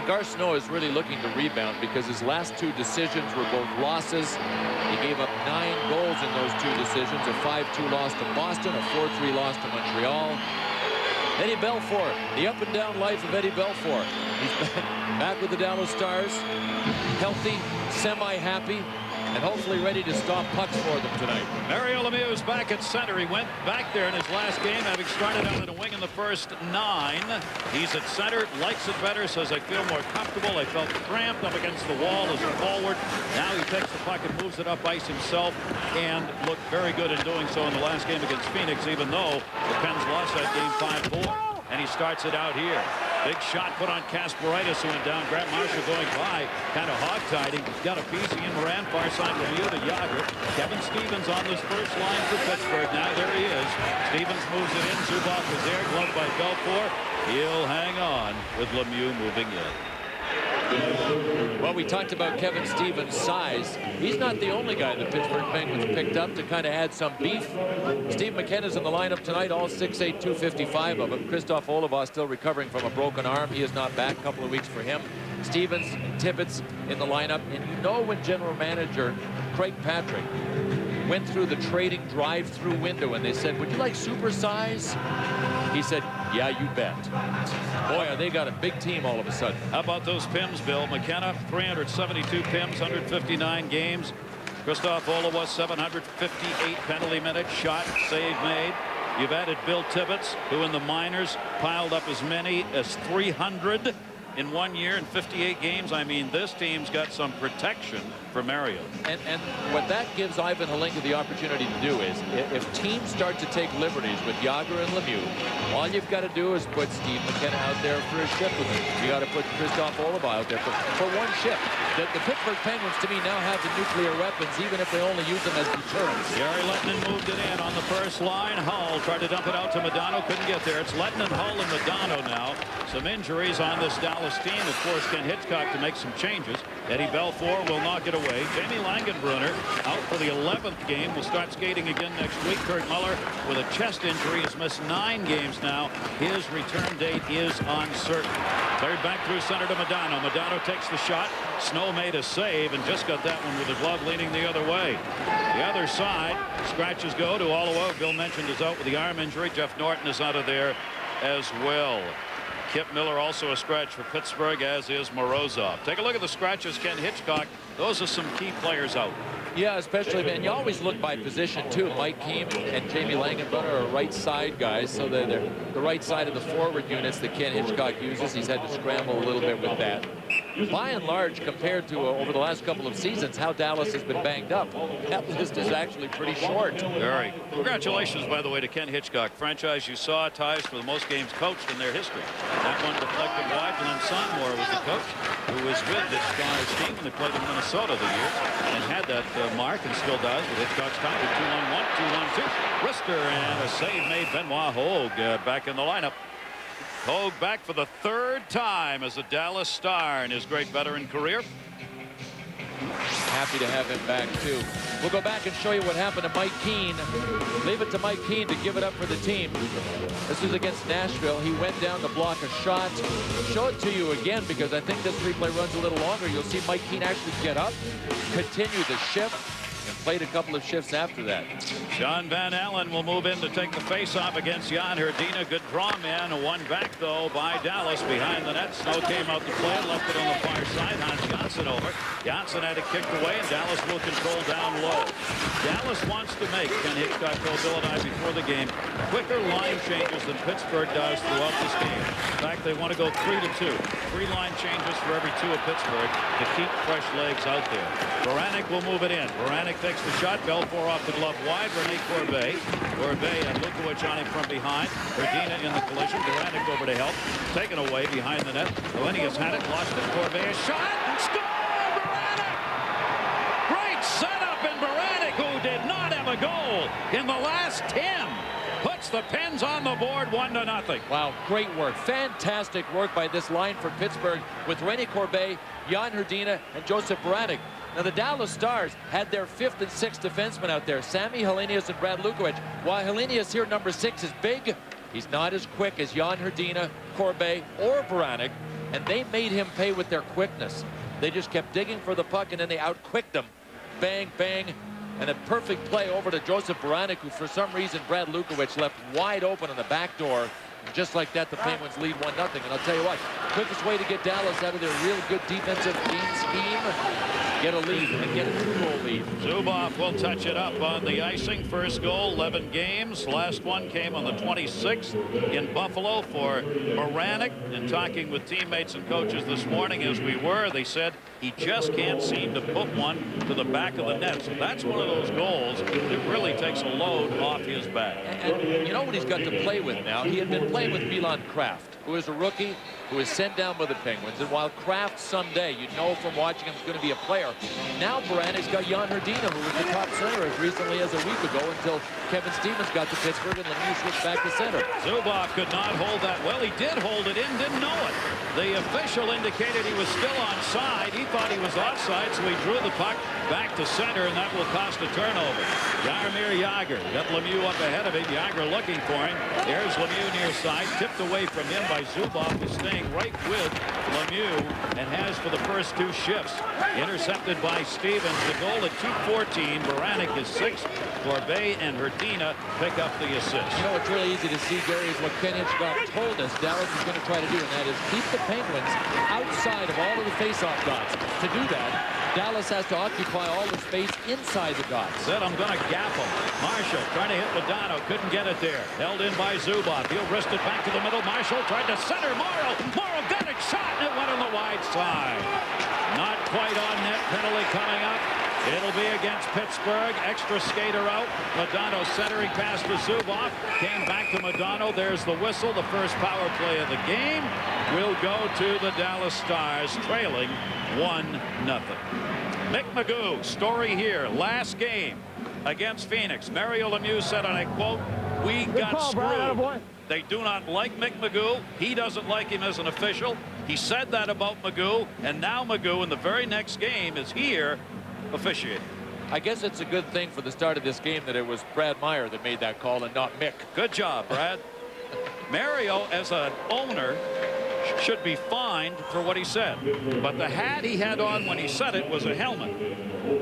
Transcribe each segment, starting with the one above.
Garth Snow is really looking to rebound because his last 2 decisions were both losses. He gave up 9 goals in those 2 decisions, a 5-2 loss to Boston, a 4-3 loss to Montreal. Eddie Belfour, the up and down life of Eddie Belfour. He's back with the Dallas Stars, healthy, semi-happy, and hopefully ready to stop pucks for them tonight. Mario Lemieux is back at center. He went back there in his last game, having started out in a wing in the first 9. He's at center, likes it better, says I feel more comfortable. I felt cramped up against the wall as a forward. Now he takes the puck and moves it up ice himself and looked very good in doing so in the last game against Phoenix, even though the Pens lost that game 5-4. And he starts it out here. Big shot put on Kasparaitis, who went down. Grant Marshall going by, kind of hog-tied. He's got a PC in Moran, far side Lemieux to Jagr. Kevin Stevens on this first line for Pittsburgh. Now there he is. Stevens moves it in. Zubov is there, gloved by Belfour. He'll hang on with Lemieux moving in. Well, we talked about Kevin Stevens' size. He's not the only guy the Pittsburgh Penguins picked up to kind of add some beef. Steve McKenna's in the lineup tonight, all 6'8", 255 of him. Christoph Olivas still recovering from a broken arm. He is not back. A couple of weeks for him. Stevens and Tibbetts in the lineup. And you know when general manager Craig Patrick went through the trading drive-through window and they said, would you like super size? He said, yeah, you bet. Boy, they got a big team all of a sudden. How about those PIMs, Bill? McKenna, 372 PIMs, 159 games. Christoph Olivas, 758 penalty minutes, shot, save made. You've added Bill Tibbetts, who in the minors piled up as many as 300 in 1 year in 58 games. I mean, this team's got some protection for Mario. And what that gives Ivan Halinka the opportunity to do is, if teams start to take liberties with Jagr and Lemieux, all you've got to do is put Steve McKenna out there for a shift with him. You got to put Christoph Olivas out there for one shift. The Pittsburgh Penguins, to me, now have the nuclear weapons, even if they only use them as deterrents. Gary Lettinen moved it in on the first line. Hull tried to dump it out to Modano, couldn't get there. It's Lettinen, Hull, and Modano now. Some injuries on this Dallas team has forced Ken Hitchcock to make some changes. Eddie Belfour will knock it away. Jamie Langenbrunner out for the 11th game. Will start skating again next week. Kurt Muller with a chest injury has missed 9 games now. His return date is uncertain. Third back through center to Modano. Modano takes the shot. Snow made a save and just got that one with the glove leaning the other way. The other side, scratches go to Oliwa. Bill mentioned is out with the arm injury. Jeff Norton is out of there as well. Kip Miller also a scratch for Pittsburgh, as is Morozov. Take a look at the scratches. Ken Hitchcock. Those are some key players out. Yeah, especially, man, you always look by position, too. Mike Keem and Jamie Langenbrunner are right side guys, so they're the right side of the forward units that Ken Hitchcock uses. He's had to scramble a little bit with that. By and large, compared to over the last couple of seasons, how Dallas has been banged up, that list is actually pretty short. Very. Congratulations, by the way, to Ken Hitchcock. Franchise you saw ties for the most games coached in their history. That one deflected wide. Glenn Sonmore was the coach who was with this Stars team when they played in Minnesota the year and had that mark and still does with Hitchcock's time. 2-1-1, 2-1-2. Brister and a save made. Benoit Hogue back in the lineup. Hogue back for the 3rd time as a Dallas Star in his great veteran career. Happy to have him back, too. We'll go back and show you what happened to Mike Keane. Leave it to Mike Keane to give it up for the team. This was against Nashville. He went down to block a shot. Show it to you again because I think this replay runs a little longer. You'll see Mike Keane actually get up, continue the shift, and played a couple of shifts after that. John Van Allen will move in to take the face-off against Jan Hrdina. Good draw man. One back, though, by Dallas behind the net. Snow came out to play it, left it on the far side. Hans Johnson over. Johnson had it kicked away, and Dallas will control down low. Dallas wants to make, Ken Hitchcock told Bill and I before the game, quicker line changes than Pittsburgh does throughout this game. In fact, they want to go 3-2. 3 line changes for every 2 of Pittsburgh to keep fresh legs out there. Baranek will move it in. Baranek takes the shot. Belfour off the glove wide. Rene Corbet. Corbet and Lukovic on him from behind. Hrdina in the collision. Baranek over to help. Taken away behind the net. Hellenius had it. Lost it. Corbet a shot. Score! Baranek! Great setup in Baranek, who did not have a goal in the last 10. Puts the Pens on the board 1-0. Wow, great work. Fantastic work by this line for Pittsburgh with Rene Corbet, Jan Hrdina, and Joseph Baranek. Now, the Dallas Stars had their 5th and 6th defensemen out there, Sammy Hellenius and Brad Lukovic. While Hellenius here, number 6, is big, he's not as quick as Jan Hrdina, Corbet, or Baranek. and they made him pay with their quickness. They just kept digging for the puck, and then they out-quicked him. Bang, bang, and a perfect play over to Joseph Baranek, who for some reason Brad Lukowich left wide open on the back door. And just like that, the Penguins lead 1-0. And I'll tell you what, quickest way to get Dallas out of their real good defensive scheme, get a lead and get a 2-goal lead. Zubov will touch it up on the icing. First goal, 11 games. Last one came on the 26th in Buffalo for Baranek. And talking with teammates and coaches this morning, as we were, they said he just can't seem to put one to the back of the net. So that's one of those goals that really takes a load off his back. And you know what he's got to play with now? He had been playing with Milan Kraft, who is a rookie, who is sent down by the Penguins. And while Kraft someday, you know from watching him, is going to be a player, now Baranek's got Jan Hrdina, who was the top center as recently as a week ago until Kevin Stevens got to Pittsburgh and Lemieux switched back to center. Zubov could not hold that. Well, he did hold it in, didn't know it. The official indicated he was still onside. He thought he was offside, so he drew the puck back to center, and that will cost a turnover. Jaromir Jagr got Lemieux up ahead of him. Jagr looking for him. There's Lemieux near side, tipped away from him by Zubov, who's staying right with Lemieux and has for the first two shifts. Intercepted by Stevens. The goal at 2:14. Baranek is 6th. Corbet and Hrdina pick up the assist. You know what's really easy to see, Gary, is what Ken Hitchcock told us Dallas is going to try to do, and that is keep the Penguins outside of all of the face-off dots. To do that, Dallas has to occupy all the space inside the dots. Said, I'm going to gap him. Marshall trying to hit Modano. Couldn't get it there. Held in by Zubov. He'll wrist it back to the middle. Marshall tried to center. Morrow got it. Shot, and it went on the wide side. Not quite on net. Penalty coming up. It'll be against Pittsburgh. Extra skater out. Modano centering pass to Zubov. Came back to Modano. There's the whistle. The first power play of the game will go to the Dallas Stars, trailing 1-0. Mick Magoo, story here. Last game against Phoenix. Mario Lemieux said, and I quote, "We got screwed." They do not like Mick Magoo. He doesn't like him as an official. He said that about Magoo, and now Magoo in the very next game is here officiating. I guess it's a good thing for the start of this game that it was Brad Meyer that made that call and not Mick. Good job, Brad. Mario, as an owner, should be fined for what he said. But the hat he had on when he said it was a helmet.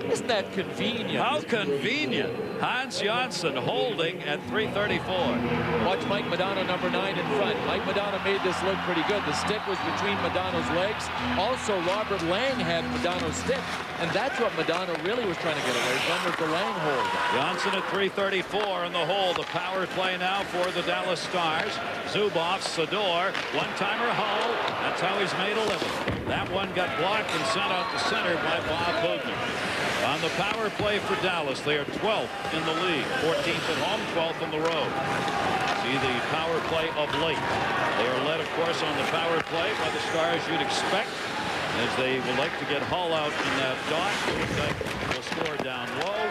Isn't that convenient? How convenient. Hans Janssen holding at 3:34. Watch Mike Modano, number 9 in front. Mike Modano made this look pretty good. The stick was between Modano's legs. Also, Robert Lang had Modano's stick, and that's what Modano really was trying to get away from, was the Lang hold. Janssen at 3:34 in the hole. The power play now for the Dallas Stars. Zubov, Sador, one-timer Hull. That's how he's made a living. That one got blocked and sent out to center by Bob Bugner. On the power play for Dallas, they are 12th in the league, 14th at home, 12th on the road. See the power play of late. They are led, of course, on the power play by the Stars you'd expect, as they would like to get Hull out in that dot. Will score down low.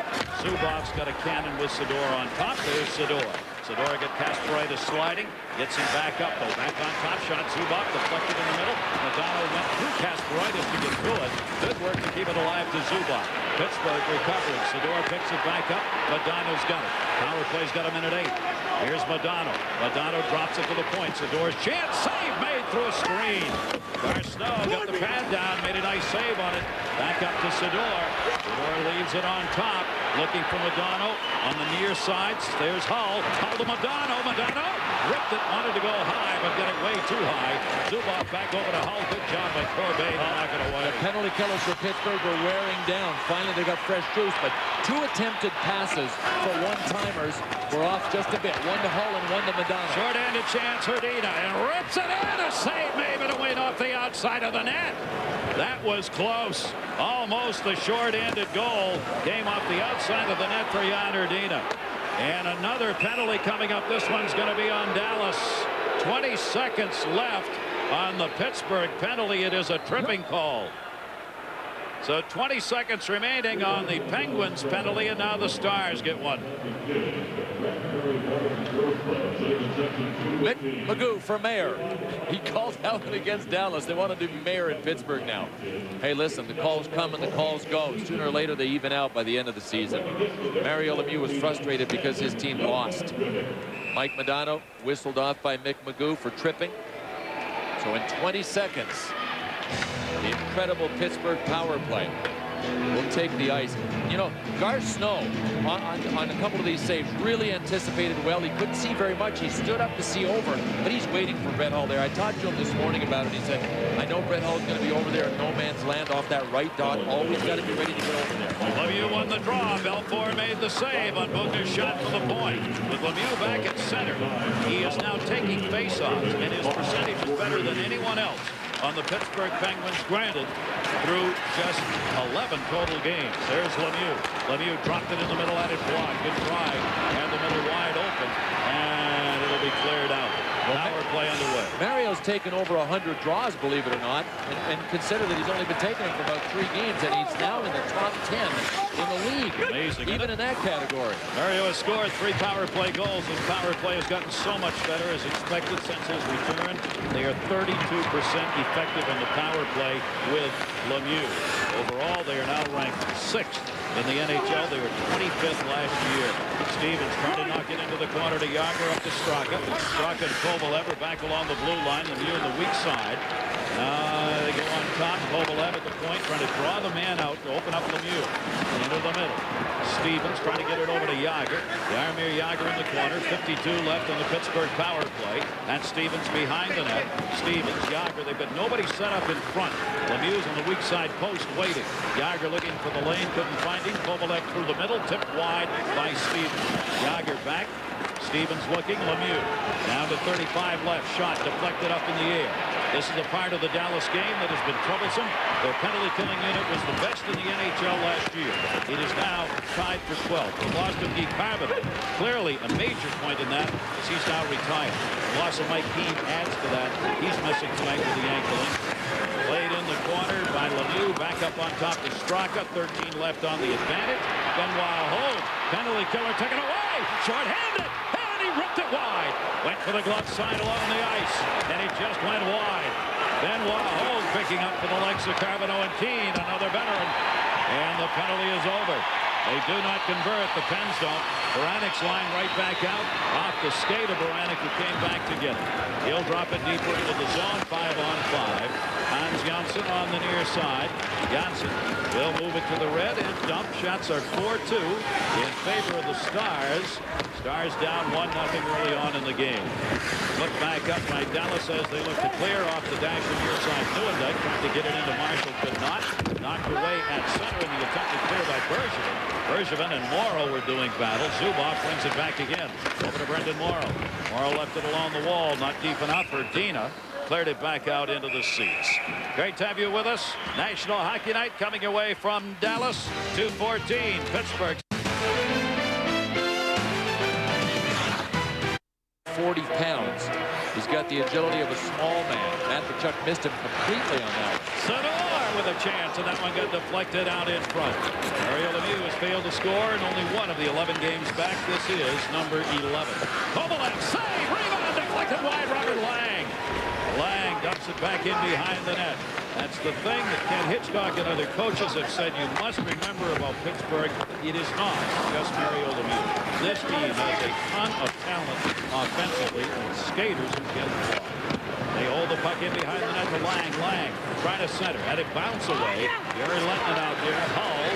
Zubov's got a cannon with Sador on top. There's Sador. Sador gets Kasparaitis sliding. Gets him back up, though. Back on top. Shot Zubov deflected in the middle. Modano went through Kasparaitis to get through it. Good work to keep it alive to Zubov. Pittsburgh recovering. Sador picks it back up. Modano's got it. Power play's got a minute 8. Here's Modano. Modano drops it to the point. Sador's chance. Save made through a screen. Snow got the pad down. Made a nice save on it. Back up to Sador. Sador leaves it on top. Looking for Modano on the near side. There's Hull. Hull to Modano. Modano ripped it. Wanted to go high, but got it way too high. Zubov back over to Hull. Good job by Corbett. Knock it away. The penalty killers for Pittsburgh were wearing down. Finally, they got fresh juice, but 2 attempted passes for one-timers were off just a bit. One to Hull and one to Modano. Short-handed chance, Hrdina, and rips it in. A save made, but it went off the outside of the net. That was close. Almost the short-handed goal came off the outside of the net for Jan Hrdina. And another penalty coming up. This one's going to be on Dallas. 20 seconds left on the Pittsburgh penalty. It is a tripping call. So 20 seconds remaining on the Penguins penalty, and now the Stars get one. Mick Magoo for mayor. He called out against Dallas. They want to do mayor in Pittsburgh now. Hey, listen, the calls come and the calls go. Sooner or later, they even out by the end of the season. Mario Lemieux was frustrated because his team lost. Mike Modano whistled off by Mick Magoo for tripping. So in 20 seconds, the incredible Pittsburgh power play will take the ice. You know, Garth Snow on a couple of these saves really anticipated well. He couldn't see very much. He stood up to see over, but he's waiting for Brett Hull there. I talked to him this morning about it. He said, I know Brett Hull's going to be over there in no man's land off that right dot. Always got to be ready to get over there. Lemieux won the draw. Belfour made the save on Bugner's shot for the point. With Lemieux back at center, he is now taking faceoffs, and his percentage is better than anyone else on the Pittsburgh Penguins, granted, through just 11 total games. There's Lemieux. Lemieux dropped it in the middle, at it blocked. Good try. And the middle wide open. And it'll be cleared out. Power play underway. Mario's taken over 100 draws, believe it or not, and consider that he's only been taking them for about 3 games, and he's now in the top 10 in the league. Amazing. Even in that category. Mario has scored 3 power play goals. His power play has gotten so much better as expected since his return. They are 32% effective in the power play with Lemieux. Overall, they are now ranked 6th in the NHL. They were 25th last year. Stevens trying to knock it into the corner to Yager, up to Straka. Straka and Kovalev are back along the blue line. Lemieux on the weak side. They go on top. Kovalev at the point, trying to draw the man out to open up Lemieux. Into the middle. Stevens trying to get it over to Yager. Jaromir Yager in the corner. 52 left on the Pittsburgh power play. And Stevens behind the net. Stevens, Yager. They've got nobody set up in front. Lemieux's on the weak side post waiting. Yager looking for the lane. Couldn't find him. Kovalev through the middle. Tipped wide by Stevens. Yager back. Stevens looking. Lemieux down to 35 left. Shot deflected up in the air. This is a part of the Dallas game that has been troublesome. Their penalty killing unit was the best in the NHL last year. It is now tied for 12. The loss of Guy Carbonneau, clearly a major point in that, as he's now retired. The loss of Mike Keane adds to that. He's missing tonight with the ankle injury. Played in the corner by Lemieux. Back up on top to Straka. 13 left on the advantage. Benoit Hogue, penalty killer, taken away. Short-handed. Ripped it wide. Went for the glove side along the ice, and it just went wide. Benoit Hogue picking up for the likes of Carbonneau and Keane, another veteran, and the penalty is over. They do not convert. The Pens don't. Baranik's line right back out. Off the skate of Baranik, who came back to get it. He'll drop it deeper into the zone. 5-on-5. Hans Janssen on the near side. Janssen will move it to the red and dump. Shots are 4-2 in favor of the Stars. Stars down 1-0 early on in the game. Look back up by Dallas as they look to clear off the dash from near side. Newendijk trying to get it into Marshall, could not. Knocked away at center in the attempted clear by Bergevin. Bergevin and Morrow were doing battle. Zubov brings it back again. Over to Brendan Morrow. Morrow left it along the wall, not deep enough for Dina. Cleared it back out into the seats. Great to have you with us. National Hockey Night coming away from Dallas. 2:14, Pittsburgh. 40 pounds. He's got the agility of a small man. Matt Tkachuk missed him completely on that. Sador with a chance, and that one got deflected out in front. Mario Lemieux has failed to score in only 1 of the 11 games back. This is number 11. Kovalev, save, rebound, deflected wide, Robert Lang. Lang dumps it back in behind the net. That's the thing that Ken Hitchcock and other coaches have said you must remember about Pittsburgh. It is not just Mario Lemieux. This team has a ton of talent offensively and skaters who can play. They hold the puck in behind the net to Lang. Lang trying to center. Had it bounce away. Gary Lettman out there. Hull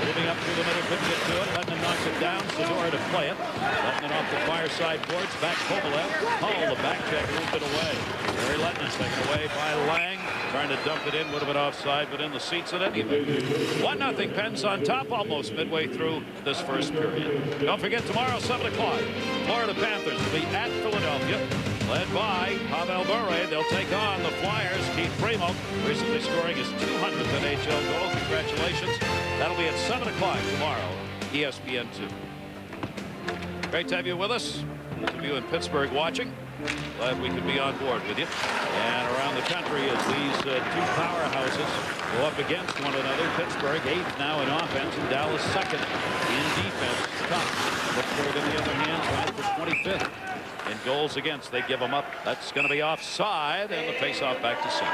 moving up through the middle. Couldn't get to it. Lettman knocks it down. Sador to play it. Lettman off the far side boards. Back Kovalev. Hull, the back check, moved it away. Gary Lettman's taken away by Lang. Trying to dump it in. Would have been offside, but in the seats at any rate. 1-0 Pens on top almost midway through this first period. Don't forget tomorrow, 7 o'clock. Florida Panthers will be at Philadelphia. Led by Pavel Bure. They'll take on the Flyers. Keith Primo recently scoring his 200th NHL goal. Congratulations. That'll be at 7 o'clock tomorrow, ESPN 2. Great to have you with us. Those of you in Pittsburgh watching, glad we could be on board with you. And around the country as these two powerhouses go up against one another. Pittsburgh 8th now in offense, and Dallas 2nd in defense. Tough. Pittsburgh, on the other hand, tied for 25th. In goals against, they give them up. That's going to be offside, and the face-off back to center.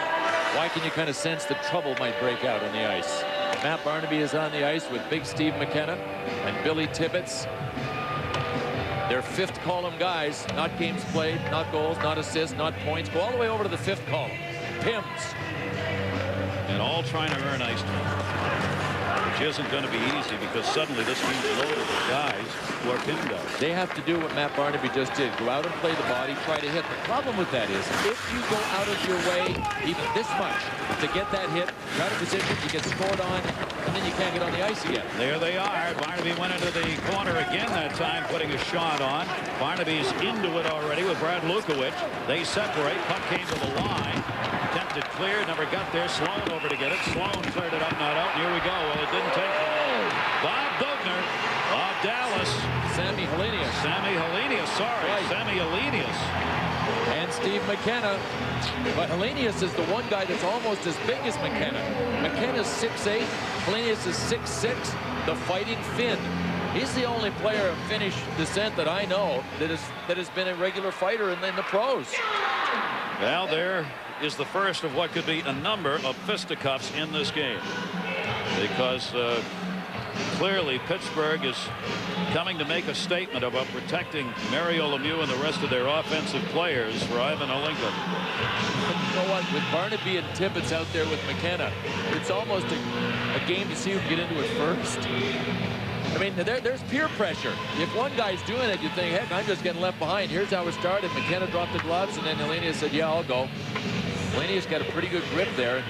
Why can you kind of sense the trouble might break out on the ice? Matt Barnaby is on the ice with Big Steve McKenna and Billy Tibbetts. They're fifth column guys, not games played, not goals, not assists, not points. Go all the way over to the fifth column. Pims. And all trying to earn ice time, which isn't going to be easy because suddenly this team's loaded with guys who are pinned up. They have to do what Matt Barnaby just did. Go out and play the body, try to hit. The problem with that is if you go out of your way even this much to get that hit, you're out of position, you get scored on, and then you can't get on the ice again. There they are. Barnaby went into the corner again that time, putting a shot on. Barnaby's into it already with Brad Lukowich. They separate. Puck came to the line. Attempted clear, never got there. Sloan over to get it. Sloan cleared it up, not out. And here we go. Well, it didn't take long. Bob Dugner of Dallas. Sammy Helenius. Sammy Helenius, sorry. Right. Sammy Helenius. And Steve McKenna. But Helenius is the one guy that's almost as big as McKenna. McKenna's 6'8". Helenius is 6'6". The Fighting Finn. He's the only player of Finnish descent that I know that has been a regular fighter in the pros. Well, there is the first of what could be a number of fisticuffs in this game, because clearly Pittsburgh is coming to make a statement about protecting Mario Lemieux and the rest of their offensive players for Ivan Olenko. You know what? With Barnaby and Tibbetts out there with McKenna, it's almost a game to see who can get into it first. I mean, there's peer pressure. If one guy's doing it, you think, heck, I'm just getting left behind. Here's how it started. McKenna dropped the gloves, and then Helenius said, yeah, I'll go. Helenius got a pretty good grip there.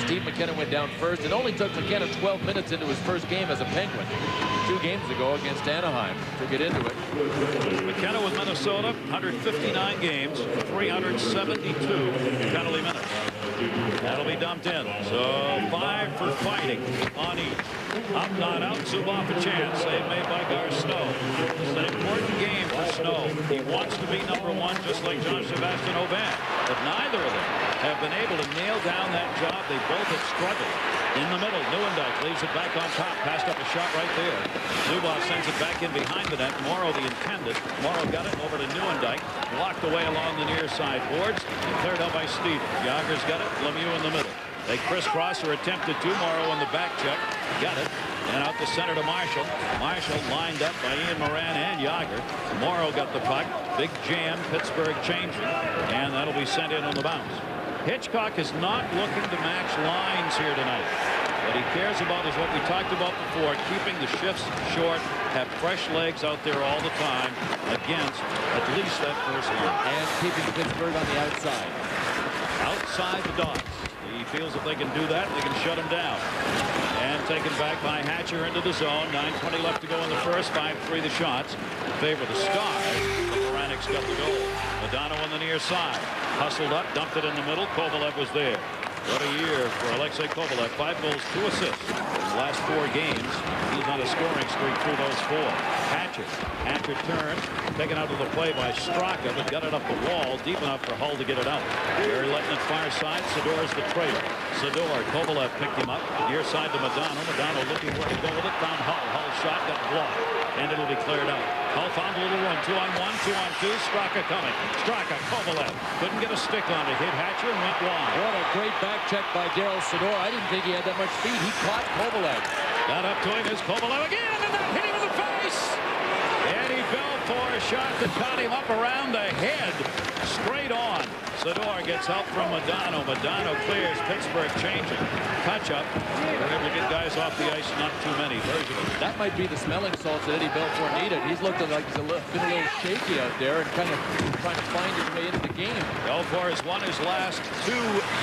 Steve McKenna went down first. It only took McKenna 12 minutes into his first game as a Penguin 2 games ago against Anaheim to get into it. McKenna with Minnesota, 159 games, 372 penalty minutes. That'll be dumped in. So 5 for fighting on each. Up, not out. Zubov a chance. Save made by Gar Snow. It's an important game for Snow. He wants to be number 1 just like John Sebastian Aubin. But neither of them have been able to nail down that job. They both have struggled. In the middle, Neuendijk leaves it back on top. Passed up a shot right there. Zubov sends it back in behind the net. Morrow the intended. Morrow got it over to Neuendijk. Blocked away along the near side boards. Cleared out by Stevens. Yager's got it. Lemieux in the middle. They crisscross or attempted to. Morrow on the back check. Got it. And out the center to Marshall. Marshall lined up by Ian Moran and Yager. Morrow got the puck. Big jam. Pittsburgh changing. And that'll be sent in on the bounce. Hitchcock is not looking to match lines here tonight. What he cares about is what we talked about before, keeping the shifts short, have fresh legs out there all the time against at least that first line. And keeping Pittsburgh on the outside. Outside the dots. He feels if they can do that, they can shut him down. And taken back by Hatcher into the zone. 9:20 left to go in the first. 5-3 the shots. In favor of the Stars. Baranik's got the goal. Modano on the near side. Hustled up, dumped it in the middle. Kovalev was there. What a year for Alexei Kovalev. 5 goals, 2 assists. In the last 4 games, he's on a scoring streak through those 4. Hatcher turned, taken out of the play by Straka, but got it up the wall, deep enough for Hull to get it out. Barry letting it far side. Sador's the trailer. Sador, Kovalev picked him up. Near side to Modano. Modano looking where to go with it. Found Hull. Hull's shot got blocked. And it'll be cleared out. Hull found a little run. 2-on-1, 2-on-2. Straka coming. Straka, Kovalev. Couldn't get a stick on it. Hit Hatcher and went wide. What a great back check by Daryl Sador. I didn't think he had that much speed. He caught Kovalev. Got up to him. Is Kovalev again. And that hit him in the face. Eddie Belfour shot that caught him up around the head. Straight on. Sador gets help from Modano. Modano clears. Pittsburgh changing. Touch up. They're able to get guys off the ice. Not too many. Bergevin. That might be the smelling salts that Eddie Belfour needed. He's looking like he's been a little shaky out there and kind of trying to find his way into the game. Belfour has won his last 2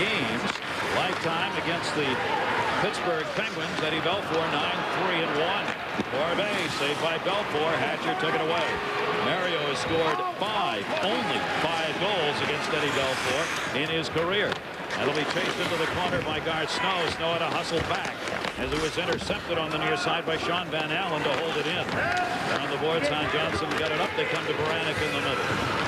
games. Lifetime against the Pittsburgh Penguins. Eddie Belfour 9-3-1. Corbe saved by Belfour. Hatcher took it away. Mario has scored only 5 goals against Eddie Belfour in his career. That'll be chased into the corner by Gar Snow. Snow had to hustle back as it was intercepted on the near side by Sean Van Allen to hold it in. Down the boards, Son Johnson got it up. They come to Baranik in the middle.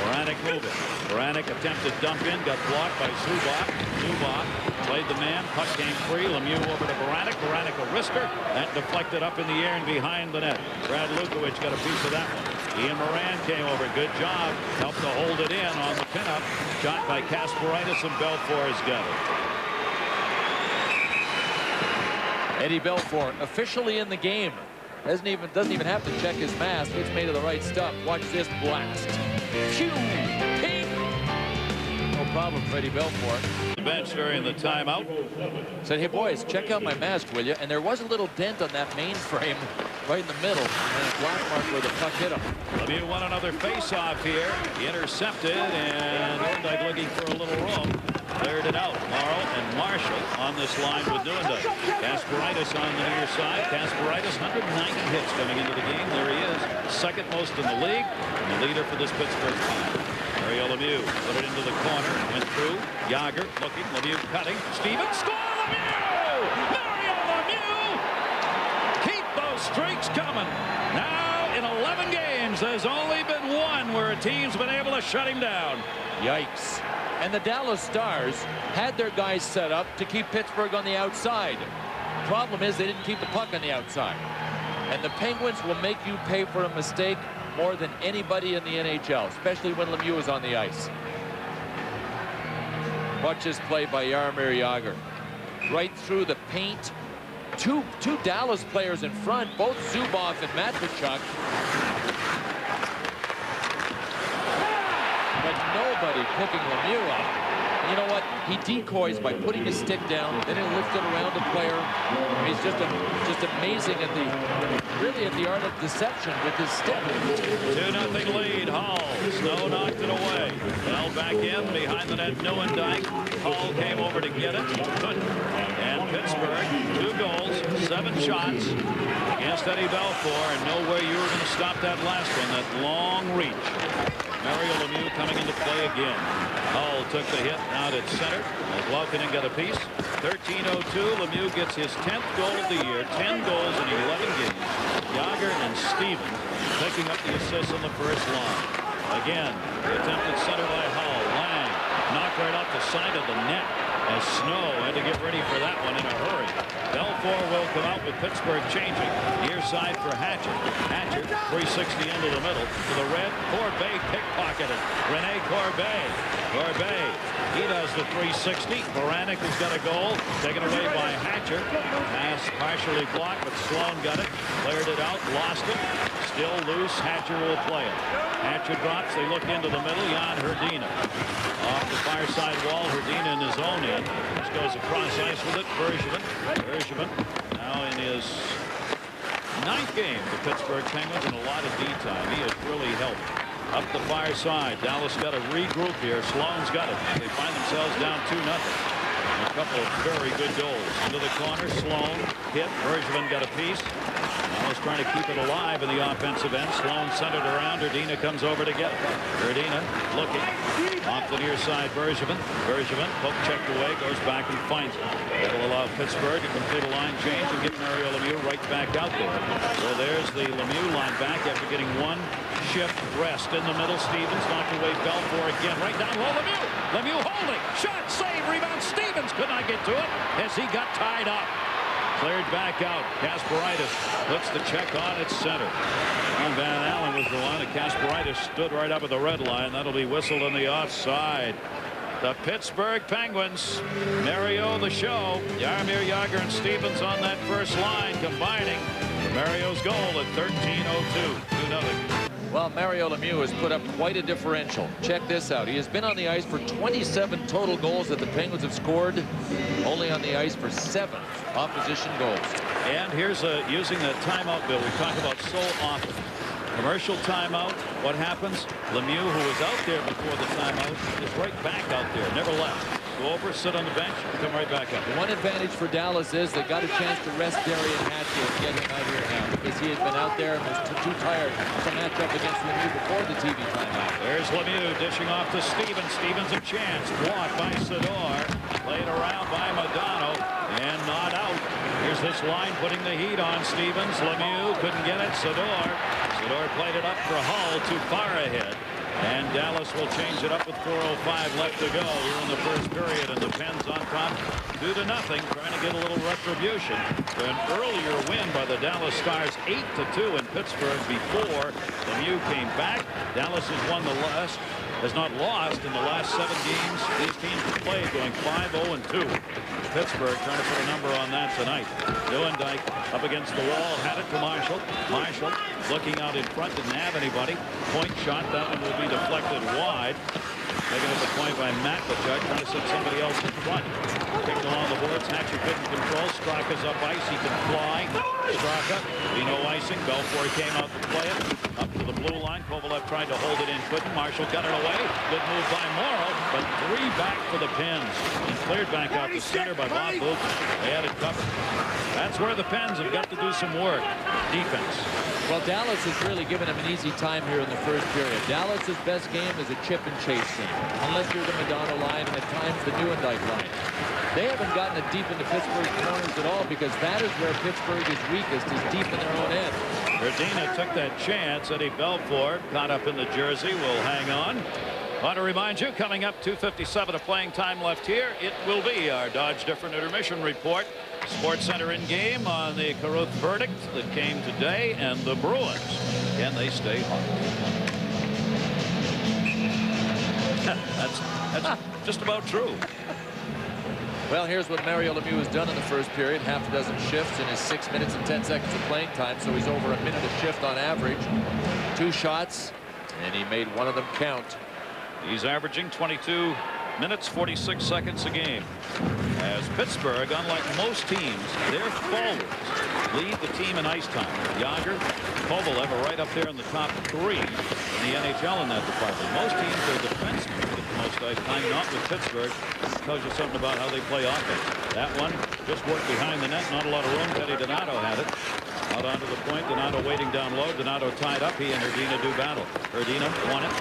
Baranik moving. Baranik attempted dump in, got blocked by Zubov. Zubov played the man. Puck came free. Lemieux over to Baranik. Baranik a wrister. That deflected up in the air and behind the net. Brad Lukowich got a piece of that one. Ian Moran came over. Good job. Helped to hold it in on the pinup. Shot by Kasparaitis, and Belfour has got it. Eddie Belfour officially in the game. Doesn't even have to check his mask. It's made of the right stuff. Watch this blast. Phew! Ping! No problem, Freddie Belfort. The bench during the timeout. Said, hey boys, check out my mask, will you? And there was a little dent on that main frame right in the middle, and a black mark where the puck hit him. Lemieux won another face-off here. He intercepted, and Newendijk looking for a little room. Cleared it out. Morrow and Marshall on this line with Newendijk. Kasparaitis on the near side. Kasparaitis, 190 hits coming into the game. There he is, second most in the league, and the leader for this Pittsburgh team. Mario Lemieux put it into the corner, went through. Yager looking, Lemieux cutting. Stevens, score! Lemieux! Mario Lemieux! Keep those streaks coming. Now, in 11 games, there's only been one where a team's been able to shut him down. Yikes. And the Dallas Stars had their guys set up to keep Pittsburgh on the outside. Problem is they didn't keep the puck on the outside. And the Penguins will make you pay for a mistake more than anybody in the NHL, especially when Lemieux is on the ice. Watch this play by Jaromir Jagr. Right through the paint. Two Dallas players in front, both Zubov and Matvichuk. But nobody picking Lemieux up. And you know what? He decoys by putting his stick down, then he'll lift it around the player. I mean, he's just amazing at the art of deception with his stick. 2-0 lead. Hall. Snow knocked it away. Fell back in behind the net. Newendijk. Hall came over to get it. Couldn't. And Pittsburgh, 2 goals, 7 shots against Eddie Belfour, and no way you were going to stop that last one. That long reach. Mario Lemieux coming into play again. Hull took the hit out at center. Laukkonen got a piece. 13:02. Lemieux gets his 10th goal of the year. 10 goals in 11 games. Jagr and Stevens picking up the assists on the first line. Again, the attempted center by Hull. Lang knocked right off the side of the net as Snow had to get ready for that one in a hurry. Belfour will come out with Pittsburgh changing. Near side for Hatcher. Hatcher, 360 into the middle. To the red. Corbet pickpocketed. Rene Corbet. Corbet. He does the 360. Baranek has got a goal. Taken away by Hatcher. Pass partially blocked, but Sloan got it. Cleared it out. Lost it. Still loose. Hatcher will play it. Hatcher drops. They look into the middle. Jan Hrdina. Off the far side wall. Hrdina in his own end. This goes across ice with it. Bergevin now in his 9th game. The Pittsburgh Penguins in a lot of D time. He has really helped. Up the far side. Dallas got to regroup here. Sloan's got it. They find themselves down 2-0. A couple of very good goals. Into the corner. Sloan hit. Bergevin got a piece. Dallas trying to keep it alive in the offensive end. Sloan centered around. Hrdina comes over to get it. Hrdina looking. Off the near side, Bergevin. Bergevin, poke checked away, goes back and finds it. That'll allow Pittsburgh to complete a line change and get Mario Lemieux right back out there. So there's the Lemieux line back after getting one shift rest in the middle. Stevens knocked away Belfour again. Right down low, Lemieux. Lemieux holding. Shot, save, rebound. Stevens could not get to it as he got tied up. Cleared back out. Kasparaitis puts the check on at center. Ron Van Allen was the one. Kasparaitis stood right up at the red line. That'll be whistled on the offside. The Pittsburgh Penguins, Mario the show. Jaromir Jagr and Stevens on that first line combining for Mario's goal at 13:02. 2-0. Well, Mario Lemieux has put up quite a differential. Check this out. He has been on the ice for 27 total goals that the Penguins have scored. Only on the ice for 7 opposition goals. And here's using that timeout, Bill, we talk about so often. Commercial timeout. What happens? Lemieux, who was out there before the timeout, is right back out there. Never left. Go over, sit on the bench, come right back up. The one advantage for Dallas is they got a chance to rest Darian Hatcher and get him out here now because he had been out there and was too tired to match up against Lemieux before the TV timeout. There's Lemieux dishing off to Stevens. Stevens a chance. Blocked by Sador. Played around by Modano and not out. Here's this line putting the heat on Stevens. Lemieux couldn't get it. Sador played it up for Hull, too far ahead. And Dallas will change it up with 4:05 left to go here in the first period. And the Pens on top 2-0, trying to get a little retribution for an earlier win by the Dallas Stars 8-2 in Pittsburgh before Lemieux came back. Dallas has won the has not lost in the last 7 games these teams have played, going 5-0-2. Pittsburgh trying to put a number on that tonight. Neuendijk up against the wall, had it to Marshall. Marshall looking out in front, didn't have anybody. Point shot, that one will be deflected wide. Taken at the point by Matvichuk, trying to set somebody else in front. Kicked along the boards, Hatcher couldn't control. Straka's up ice, he can fly. Straka, no icing. Belfour came out to play it. Up to the blue line, Kovalev tried to hold it in, couldn't. Marshall got it away. Good move by Morrow, but 3 back for the Pens. And cleared back out to center by Bob Book. They had it covered. That's where the Pens have got to do some work. Defense. Well, Dallas has really given him an easy time here in the first period. Dallas's best game is a chip and chase game, unless you're the Madonna line and at times the Neuendijk line. They haven't gotten it deep into Pittsburgh's corners at all, because that is where Pittsburgh is weakest, is deep in their own end. Verdina took that chance. Eddie Belfour caught up in the jersey, will hang on. Want to remind you, coming up 2:57 of playing time left here, it will be our Dodge Different Intermission report. Sports Center in game on the Carruth verdict that came today, and the Bruins. Can they stay hot? That's just about true. Well, here's what Mario Lemieux has done in the first period. Half a dozen shifts in his 6 minutes and 10 seconds of playing time, so he's over a minute a shift on average. 2 shots, and he made one of them count. He's averaging 22 minutes 46 seconds a game. As Pittsburgh, unlike most teams, their forwards lead the team in ice time. Yager, Kovalev are right up there in the top 3 in the NHL in that department. Most teams, their defensemen get the most ice time, not with Pittsburgh. It tells you something about how they play offense. That one just worked behind the net, not a lot of room. Teddy Donato had it. Out onto the point, Donato waiting down low. Donato tied up. He and Hrdina do battle. Hrdina won it.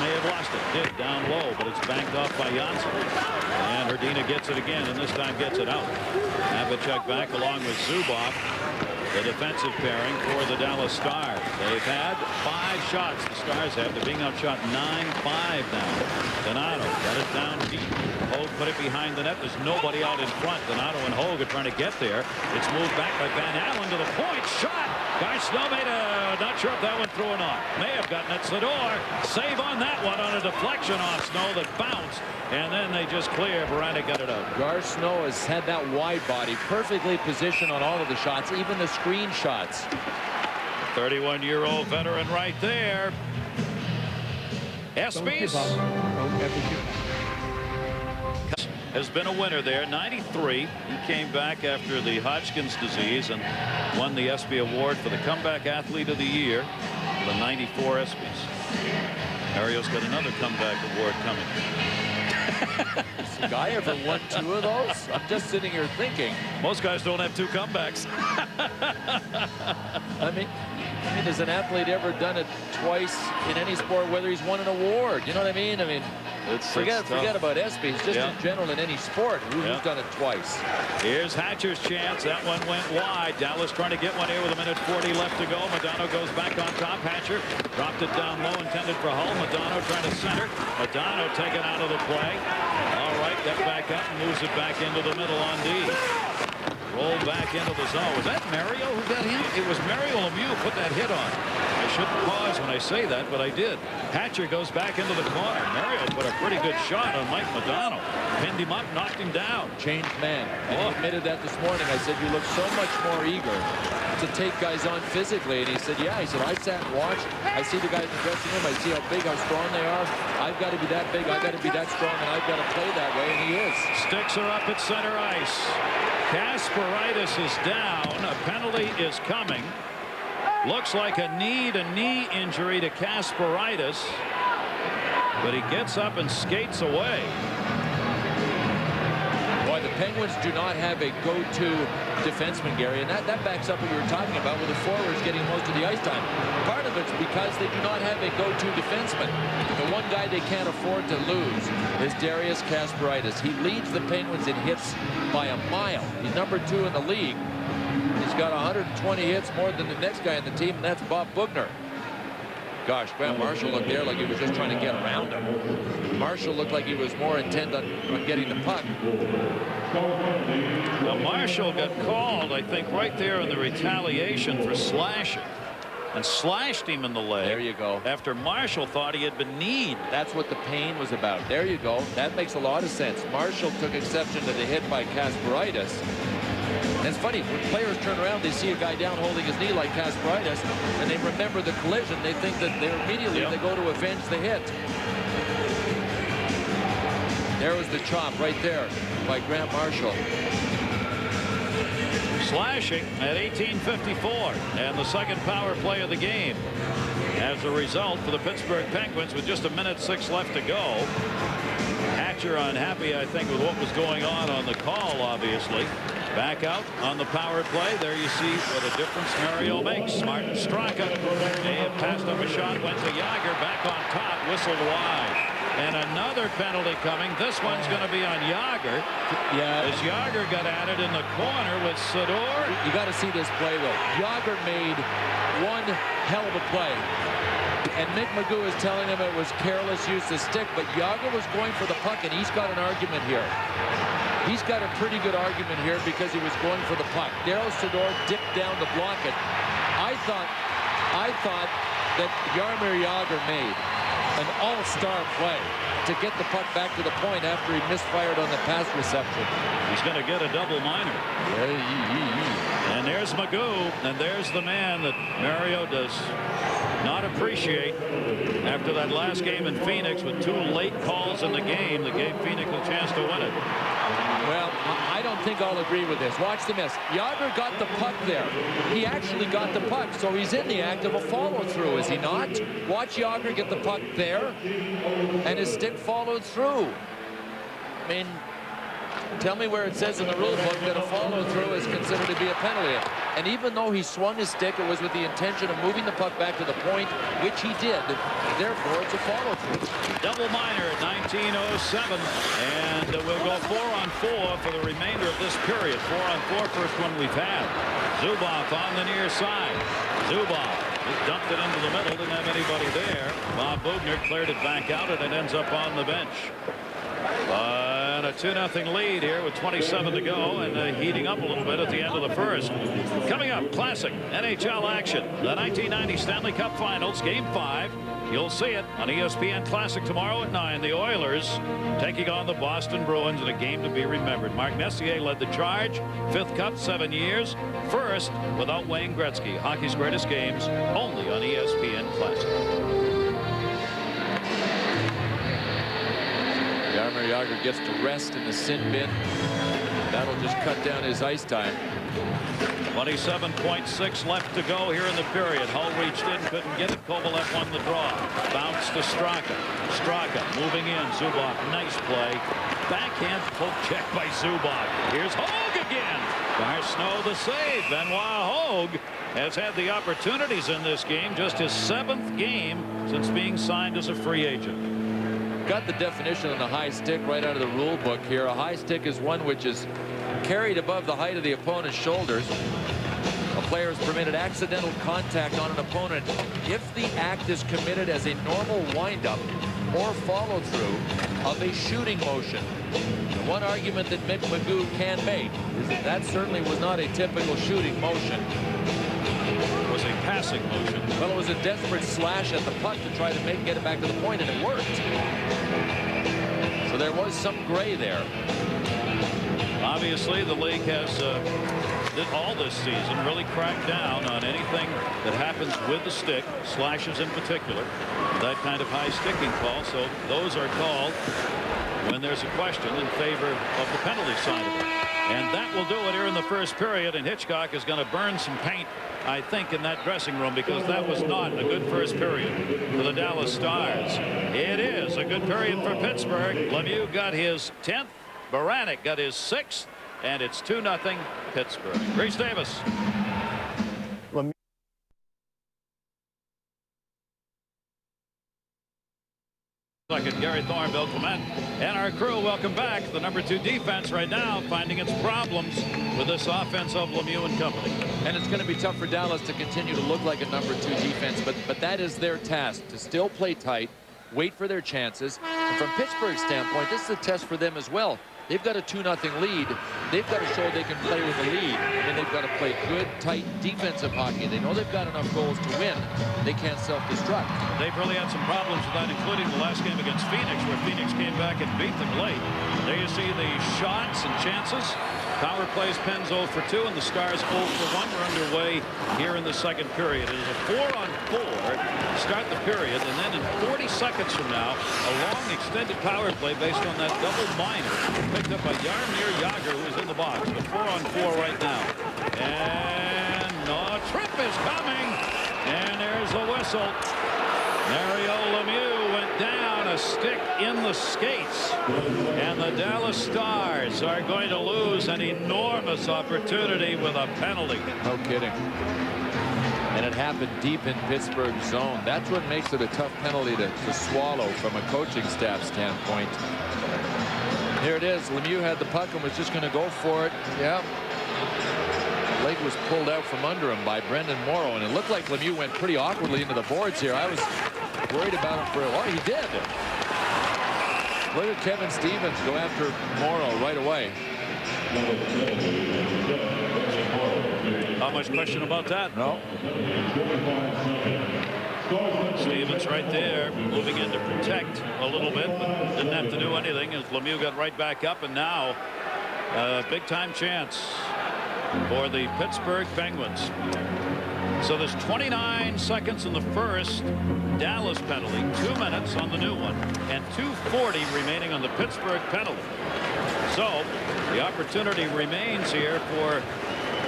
May have lost it. Did down low, but it's banked off by Janssen. And Hrdina gets it again, and this time gets it out. Matvichuk back along with Zubov, the defensive pairing for the Dallas Stars. They've had 5 shots. The Stars have. They're being outshot 9-5 now. Donato got it down deep. Hogue put it behind the net. There's nobody out in front. Donato and Hogue are trying to get there. It's moved back by Van Allen to the point. Shot! Guy Snow made a... Not sure if that went through or not. May have gotten it to the door. Save on that one on a deflection off Snow that bounced. And then they just clear. Baranek got it out. Gar Snow has had that wide body perfectly positioned on all of the shots, even the screen shots. 31-year-old veteran right there. Espys has been a winner there. 93. He came back after the Hodgkin's disease and won the ESPY award for the comeback athlete of the year. The 94 ESPYs. Mario's got another comeback award coming. Has the guy ever won 2 of those? I'm just sitting here thinking. Most guys don't have 2 comebacks. I mean, has an athlete ever done it twice in any sport, whether he's won an award? You know what I mean? Forget about ESPY. Just in general in any sport. Who's done it twice? Here's Hatcher's chance. That one went wide. Dallas trying to get one here with 1:40 left to go. Madonna goes back on top. Hatcher dropped it down low, intended for Hull. Madonna trying to center. Madonna taken out of the play. All right, get back up and moves it back into the middle on D. Rolled back into the zone. Was that Mario who got him? It was Mario Lemieux who put that hit on. I shouldn't pause when I say that, but I did. Hatcher goes back into the corner. Mario put a pretty good shot on Mike Madonna. Pinned him up, knocked him down. Changed man. And he admitted that this morning. I said, you look so much more eager to take guys on physically. And he said, yeah. He said, I sat and watched. I see the guys in the dressing room. I see how big, how strong they are. I've got to be that big. I've got to be that strong. And I've got to play that way. And he is. Sticks are up at center ice. Kasparaitis is down. A penalty is coming. Looks like a knee injury to Kasparaitis. But he gets up and skates away. Boy, the Penguins do not have a go-to defenseman, Gary, and that backs up what you were talking about with the forwards getting most of the ice time. Part of it's because they do not have a go-to defenseman. The one guy they can't afford to lose is Darius Kasparaitis. He leads the Penguins in hits by a mile. He's number 2 in the league. He's got 120 hits more than the next guy in the team, and that's Bob Bugner. Gosh, Grant Marshall looked there like he was just trying to get around him. Marshall looked like he was more intent on getting the puck. Well, Marshall got called, I think, right there in the retaliation for slashing. and slashed him in the leg. There you go. After Marshall thought he had been kneed. That's what the pain was about. There you go. That makes a lot of sense. Marshall took exception to the hit by Kasparaitis. And it's funny, when players turn around, they see a guy down holding his knee like Kasparaitis, and they remember the collision. They think that they're immediately they go to avenge the hit. There was the chop right there by Grant Marshall. Slashing at 18:54, and the second power play of the game. As a result, for the Pittsburgh Penguins, with just 1:06 left to go. Hatcher unhappy, I think, with what was going on the call, obviously. Back out on the power play. There you see what a difference Mario makes. Martin Straka may have passed up a shot, went to Jagr, back on top, whistled wide. And another penalty coming. This one's going to be on Jagr. Yeah. As Jagr got at it in the corner with Sador. You got to see this play, though. Jagr made one hell of a play. And Mick Magoo is telling him it was careless use of stick, but Jagr was going for the puck, and he's got an argument here. He's got a pretty good argument here because he was going for the puck. Daryl Sador dipped down to block it. I thought that Jaromir Jagr made an all-star play to get the puck back to the point after he misfired on the pass reception. He's going to get a double minor. And there's Magoo, and there's the man that Mario does not appreciate after that last game in Phoenix with 2 late calls in the game that gave Phoenix a chance to win it. Well, I don't think I'll agree with this. Watch the miss. Jagr got the puck there. He actually got the puck, so he's in the act of a follow-through, is he not? Watch Jagr get the puck there, and his stick followed through. I mean, tell me where it says in the rule book that a follow-through is considered to be a penalty. And even though he swung his stick, it was with the intention of moving the puck back to the point, which he did. Therefore, it's a follow-through. Double minor at 19:07, and we'll go 4-on-4 for the remainder of this period. 4-on-4, first one we've had. Zubov on the near side. Zubov just dumped it into the middle, didn't have anybody there. Bob Boughner cleared it back out, and it ends up on the bench. And a 2-0 lead here with 27 to go, and heating up a little bit at the end of the first. Coming up, classic NHL action. The 1990 Stanley Cup Finals, Game 5. You'll see it on ESPN Classic tomorrow at 9. The Oilers taking on the Boston Bruins in a game to be remembered. Mark Messier led the charge. 5th Cup, 7 years. First without Wayne Gretzky. Hockey's greatest games only on ESPN Classic. Jaromir Jagr gets to rest in the sin bin. That'll just cut down his ice time. 27.6 left to go here in the period. Hull reached in, couldn't get it. Kovalev won the draw. Bounce to Straka. Straka moving in. Zubov, nice play. Backhand poke check by Zubov. Here's Hogue again. Snow the save. Benoit Hogue has had the opportunities in this game. Just his 7th game since being signed as a free agent. Got the definition on the high stick right out of the rule book here. A high stick is one which is carried above the height of the opponent's shoulders. A player is permitted accidental contact on an opponent if the act is committed as a normal windup or follow-through of a shooting motion. The one argument that Mick Magoo can make is that certainly was not a typical shooting motion. It was a passing motion. Well, it was a desperate slash at the puck to try to get it back to the point, and it worked. So there was some gray there. Obviously, the league has all this season really cracked down on anything that happens with the stick, slashes in particular, that kind of high sticking call. So those are called when there's a question in favor of the penalty side of it. And that will do it here in the first period. And Hitchcock is going to burn some paint, I think, in that dressing room, because that was not a good first period for the Dallas Stars. It is a good period for Pittsburgh. Lemieux got his 10th. Baranek got his 6th. And it's 2-0 Pittsburgh. Reese Davis. Second, Gary Thorne, Thorne-Clement, and our crew. Welcome back. The #2 defense right now finding its problems with this offense of Lemieux and company. And it's going to be tough for Dallas to continue to look like a #2 defense, but that is their task, to still play tight, wait for their chances. And from Pittsburgh's standpoint, this is a test for them as well. they've got a 2-0 lead. They've got to show they can play with a lead. And they've got to play good, tight defensive hockey. They know they've got enough goals to win. They can't self-destruct. They've really had some problems with that, including the last game against Phoenix, where Phoenix came back and beat them late. There you see the shots and chances. Power plays, Pens 0 for 2, and the Stars 0 for 1. We're underway here in the second period. It is a 4-on-4 to start the period, and then in 40 seconds from now, a long extended power play based on that double minor picked up by Jaromir Jagr, who is in the box. The 4-on-4 right now. And a trip is coming, and there's a whistle. Mario Lemieux went down, a stick in the skates, and the Dallas Stars are going to lose an enormous opportunity with a penalty. No kidding. And it happened deep in Pittsburgh's zone. That's what makes it a tough penalty to swallow from a coaching staff standpoint. Here it is. Lemieux had the puck and was just going to go for it. Yeah. Leg was pulled out from under him by Brendan Morrow, and it looked like Lemieux went pretty awkwardly into the boards here. I was worried about him for a while. He did. Look at Kevin Stevens go after Morrow right away. Not much question about that. No. Stevens right there, moving in to protect a little bit, but didn't have to do anything as Lemieux got right back up, and now a big-time chance for the Pittsburgh Penguins. So there's 29 seconds in the first Dallas penalty, 2 minutes on the new one, and 2:40 remaining on the Pittsburgh penalty. So the opportunity remains here for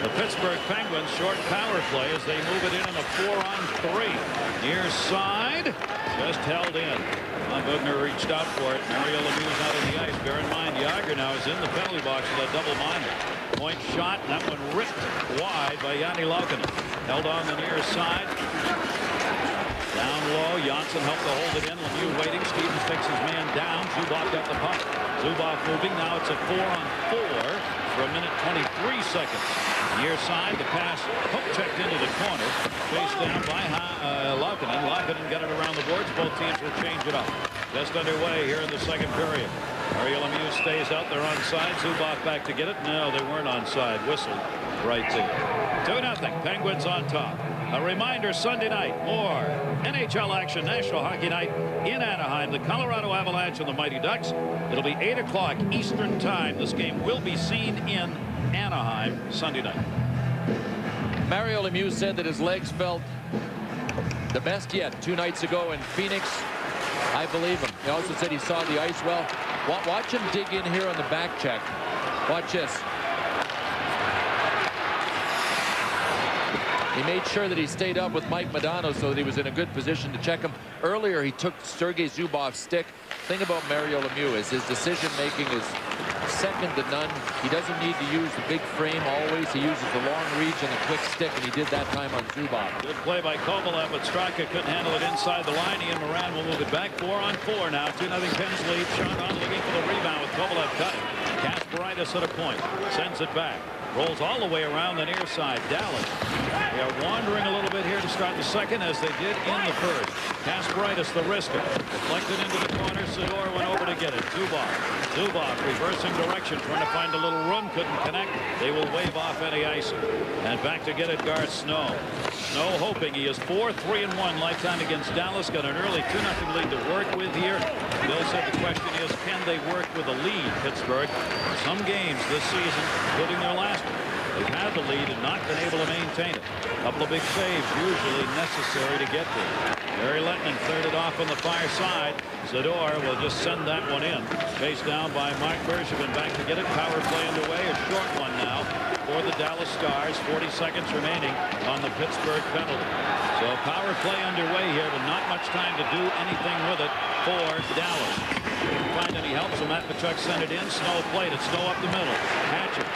the Pittsburgh Penguins. Short power play as they move it in a 4-on-3. Near side, just held in. Bugner reached out for it. Mario Lemieux out on the ice. Bear in mind, Jagr now is in the penalty box with a double minor. Point shot, and that one ripped wide by Jani Laukkanen. Held on the near side. Down low, Janssen helped to hold it in. Lemieux waiting. Stevens takes his man down. Zubov got the puck. Zubov moving. Now it's a 4-on-4 for a minute 23 seconds. Near side, the pass hook checked into the corner. Chased down by Laukkanen. Laukkanen got it around the boards. Both teams will change it up. Just underway here in the second period. Mario Lemieux stays out there onside. Zubov back to get it. No, they weren't onside. Whistled right there. 2-0. Penguins on top. A reminder, Sunday night, more NHL action, National Hockey Night in Anaheim. The Colorado Avalanche and the Mighty Ducks. It'll be 8 o'clock Eastern Time. This game will be seen in Anaheim Sunday night. Mario Lemieux said that his legs felt the best yet 2 nights ago in Phoenix. I believe him. He also said he saw the ice well. Watch him dig in here on the back check. Watch this. He made sure that he stayed up with Mike Modano so that he was in a good position to check him. Earlier, he took Sergei Zubov's stick. Thing about Mario Lemieux is his decision-making is second to none. He doesn't need to use the big frame always. He uses the long reach and the quick stick, and he did that time on Zubov. Good play by Kovalev, but Straka couldn't handle it inside the line. Ian Moran will move it back. 4-on-4 now. 2-0 Pens lead. Sean on looking for the rebound with Kovalev cutting. Kasparaitis at a point. Sends it back. Rolls all the way around the near side. Dallas. They are wandering a little bit here to start the second, as they did in the first. Kasparaitis, the wrister. Deflected into the corner. Sador went over to get it. Zubov reversing direction, trying to find a little room. Couldn't connect. They will wave off any icing. And back to get it, Garth Snow. Snow hoping. He is 4-3-1 lifetime against Dallas. Got an early 2-0 lead to work with here. Bill said the question is, can they work with a lead, Pittsburgh? Some games this season, including their last one, they've had the lead and not been able to maintain it. A couple of big saves usually necessary to get there. Barry Lettman cleared it off on the far side. Zador will just send that one in. Chased down by Mark Bergevin. Back to get it. Power play underway. A short one now for the Dallas Stars. 40 seconds remaining on the Pittsburgh penalty. So power play underway here, but not much time to do anything with it for Dallas. Didn't find any help, so Matt Tkachuk sent it in. Snow played it. Snow up the middle. Hatcher.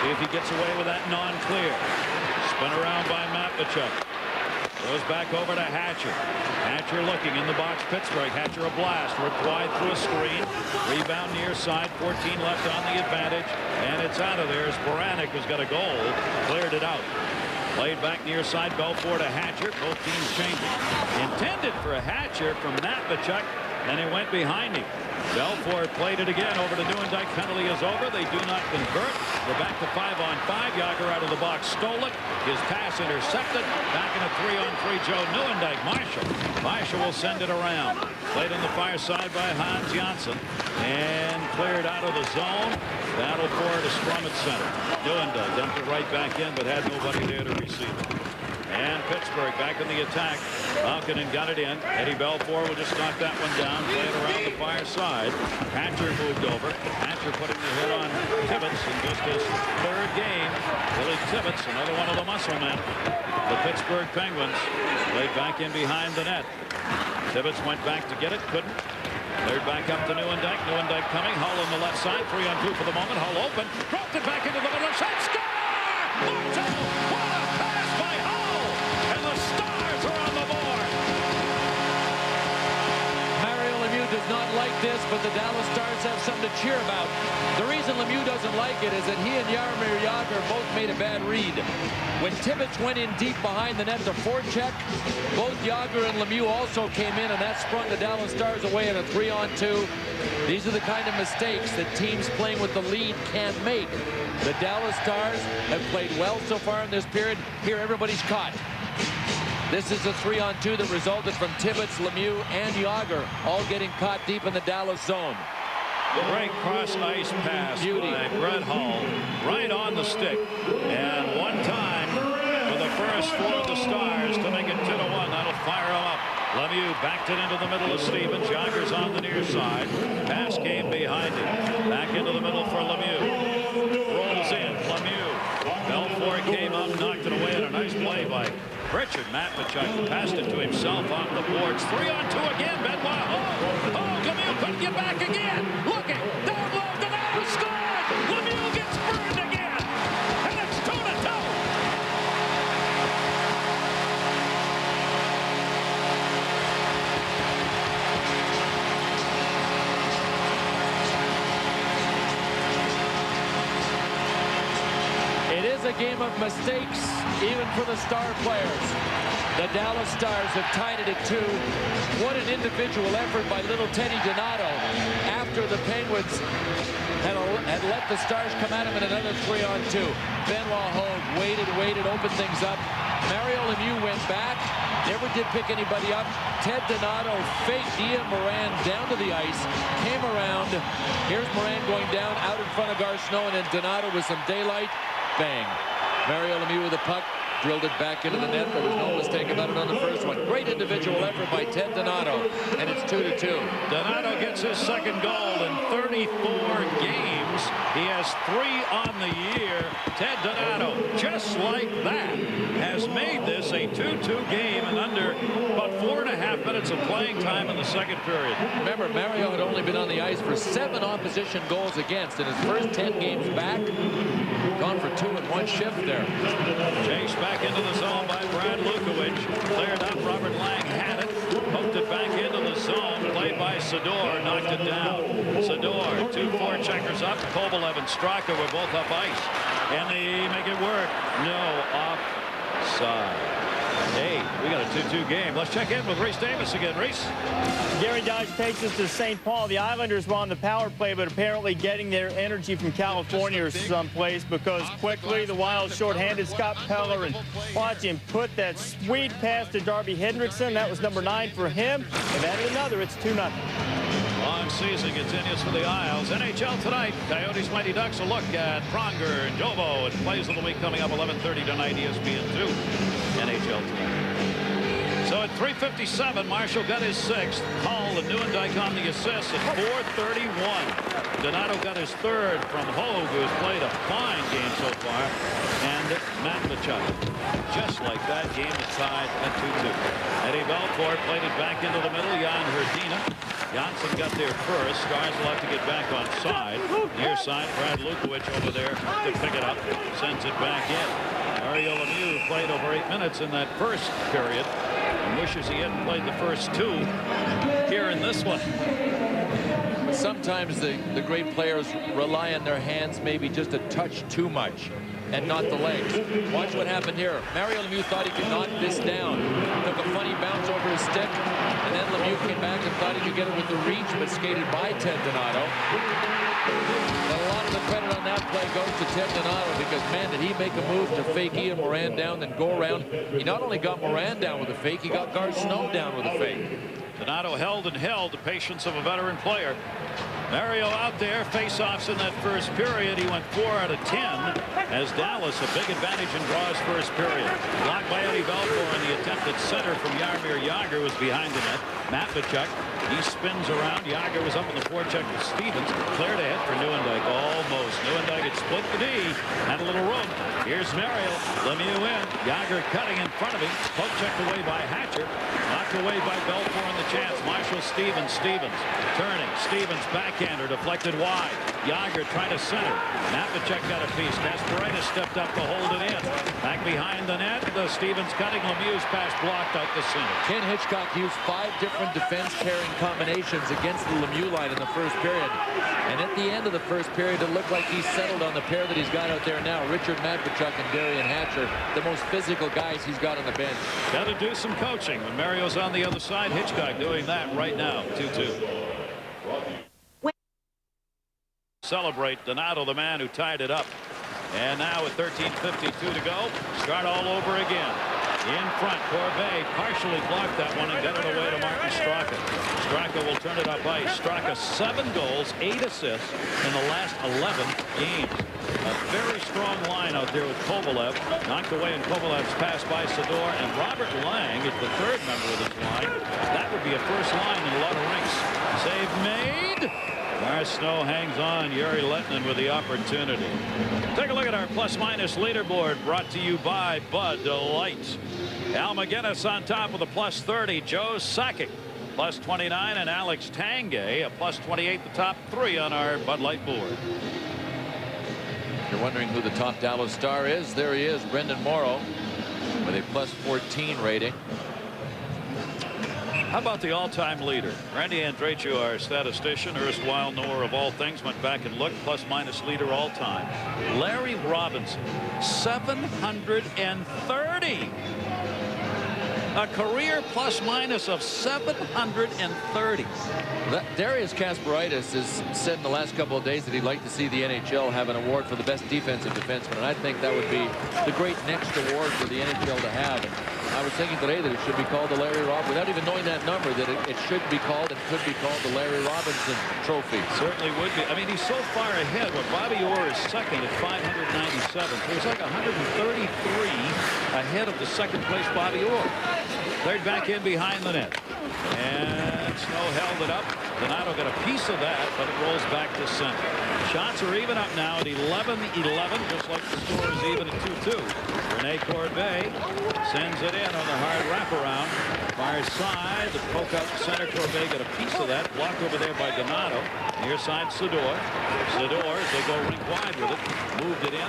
See if he gets away with that non-clear. Spun around by Matt Tkachuk. Goes back over to Hatcher. Hatcher looking in the box. Pittsburgh. Hatcher a blast. Ripped wide through a screen. Rebound near side. 14 left on the advantage. And it's out of there as Baranek, who's got a goal, cleared it out. Played back near side. Belfour to Hatcher. Both teams changing. Intended for a Hatcher from Matt Tkachuk. and he went behind him. Belfort played it again over to Neuendijk. Penalty is over. They do not convert. We're back to 5-on-5. Yager out of the box, stole it. His pass intercepted. Back in a 3-on-3. Joe Neuendijk. Marshall will send it around. Played on the far side by Hans Janssen. And cleared out of the zone. Battle for it, a scrum at center. Neuendijk dumped it right back in, but had nobody there to receive it. And Pittsburgh back in the attack. Malkin got it in. Eddie Belfour will just knock that one down. Play it around the far side. Hatcher moved over. Hatcher putting the hit on Tibbetts in just his third game. Billy Tibbetts, another one of the muscle men. The Pittsburgh Penguins laid back in behind the net. Tibbetts went back to get it. Couldn't. Cleared back up to Neuendijk. Neuendijk coming. Hull on the left side. 3-on-2 for the moment. Hull open. Dropped it back into the middle. Shot. Score! Marshall! What a pass by Hull! And the Stars are on the board. Mario Lemieux does not like this, but the Dallas Stars have something to cheer about. The reason Lemieux doesn't like it is that he and Jaromir Jagr both made a bad read. When Tibbetts went in deep behind the net to forecheck, both Jagr and Lemieux also came in, and that sprung the Dallas Stars away in a 3-on-2. These are the kind of mistakes that teams playing with the lead can't make. The Dallas Stars have played well so far in this period. Here, everybody's caught. This is a 3-on-2 that resulted from Tibbetts, Lemieux, and Jagr all getting caught deep in the Dallas zone. Great cross-ice pass by Brett Hull, right on the stick. And one time for the first for the Stars to make it 2-1. That'll fire them up. Lemieux backed it into the middle of Stevens. Jagr's on the near side. Pass came behind him. Back into the middle for Lemieux. Rolls in. Lemieux. Belfort came up, knocked it away, and a nice play by Richard Matvichuk. Passed it to himself off the boards. 3-on-2 again. Benoit. Oh, Lemieux couldn't get back again. Looking. Down low. Donato scored. Lemieux gets burned again. And it's 2-2. It is a game of mistakes, even for the star players. The Dallas Stars have tied it at 2. What an individual effort by little Teddy Donato after the Penguins had let the Stars come at him in another 3-on-2. Benoit Hogue waited, opened things up. Mario Lemieux went back, never did pick anybody up. Ted Donato faked Ian Moran down to the ice, came around. Here's Moran going down out in front of Garceau, and then Donato with some daylight. Bang. Mario Lemieux with the puck. Drilled it back into the net. There was no mistake about it on the first one. Great individual effort by Ted Donato, and it's 2-2. Donato gets his second goal in 34 games. He has 3 on the year. Ted Donato, just like that, has made this a 2-2 game in under about 4.5 minutes of playing time in the second period. Remember, Mario had only been on the ice for 7 opposition goals against in his first 10 games back. Gone for 2 in one shift there. Chase back into the zone by Brad Lukowich. Cleared up. Robert Lang had it. Poked it back into the zone. Played by Sador. Knocked it down. Sador. 2 forecheckers up. Kovalev and Straka were both up ice. And they make it work. No offside. Hey, we got a 2-2 game. Let's check in with Reese Davis again. Reese. Gary Dodge takes us to St. Paul. The Islanders were on the power play, but apparently getting their energy from California or someplace, because quickly the Wild shorthanded Scott Peller, and watch him put that sweet pass to Darby Hendrickson. That was number 9 for him. They've added another. It's 2-0. Long season continues for the Isles. NHL tonight. Coyotes Mighty Ducks. A look at Pronger and Jovo. It plays of the week coming up 11:30 tonight. ESPN 2. NHL tonight. So at 3:57, Marshall got his 6th. Hull and Neuendijk on the assist at 4:31. Donato got his 3rd from Hogue, who has played a fine game so far. And Matvichuk. Just like that, game is tied at 2-2. Eddie Belfort played it back into the middle. Jan Hrdina. Janssen got there first. Stars will have to get back on side. Near side, Brad Lukowich over there to pick it up. Sends it back in. Mario Lemieux played over 8 minutes in that first period and wishes he hadn't played the first 2 here in this one. Sometimes the great players rely on their hands maybe just a touch too much. and not the legs. Watch what happened here. Mario Lemieux thought he could knock this down. Took a funny bounce over his stick, and then Lemieux came back and thought he could get it with the reach, but skated by Ted Donato. But a lot of the credit on that play goes to Ted Donato, because, man, did he make a move to fake Ian Moran down, then go around. He not only got Moran down with a fake, he got Gar Snow down with a fake. Donato held and held, the patience of a veteran player. Mario out there, face-offs in that first period. He went 4 out of 10 as Dallas a big advantage in draws first period. Blocked by Eddie Belfour in the attempt at center from Jaromir Jagr was behind the net. Matvichuk, he spins around. Jagr was up on the forecheck with Stevens. Cleared ahead for Nieuwendyk. Almost. Nieuwendyk had split the D. Had a little room. Here's Mario. Lemieux in. Jagr cutting in front of him. Poke checked away by Hatcher. Knocked away by Belfour in the chance. Marshall Stevens. Stevens turning. Stevens backhander deflected wide. Jagr trying to center. Matvichuk got a piece. Kasparaitis stepped up to hold it in. Back behind the net. Stevens cutting. Lemieux's pass blocked out the center. Ken Hitchcock used 5 different defense pairing combinations against the Lemieux line in the first period. And at the end of the first period, it looked like he settled on the pair that he's got out there now. Richard Matvichuk and Darian Hatcher, the most physical guys he's got on the bench. Got to do some coaching. When Mario's on the other side, Hitchcock doing that right now. 2-2. Celebrate Donato, the man who tied it up. And now with 13:52 to go, start all over again. In front, Corbeil partially blocked that one and got it away to Martin Straka. Straka will turn it up ice. Straka 7 goals, 8 assists in the last 11 games. A very strong line out there with Kovalev. Knocked away in Kovalev's pass by Sador, and Robert Lang is the 3rd member of this line. That would be a first line in a lot of rinks. Save made. Our Snow hangs on. Yuri Lettinen with the opportunity. Take a look at our plus-minus leaderboard, brought to you by Bud Light. Al McGinnis on top with a plus 30. Joe Sakic plus 29, and Alex Tanguay a plus 28. The top 3 on our Bud Light board. You're wondering who the top Dallas star is? There he is, Brendan Morrow, with a plus 14 rating. How about the all-time leader? Randy Andrechu, our statistician, erstwhile knower of all things, went back and looked. Plus-minus leader all-time. Larry Robinson, 730. A career plus-minus of 730. Darius Kasparaitis has said in the last couple of days that he'd like to see the NHL have an award for the best defensive defenseman, and I think that would be the great next award for the NHL to have. And I was thinking today that it should be called the Larry Robinson, without even knowing that number, that it should be called and could be called the Larry Robinson Trophy. Certainly would be. I mean, he's so far ahead. But Bobby Orr is second at 597. So he's like 133 ahead of the second place Bobby Orr. Third back in behind the net. And Snow held it up. Donato got a piece of that, but it rolls back to center. Shots are even up now at 11-11, just like the score is even at 2-2. Rene Corbeil sends it in on the hard wraparound. Far side, the poke out center. Corbeil got a piece of that, blocked over there by Donato. Near side, Sador. Sador, they go rink wide with it. Moved it in.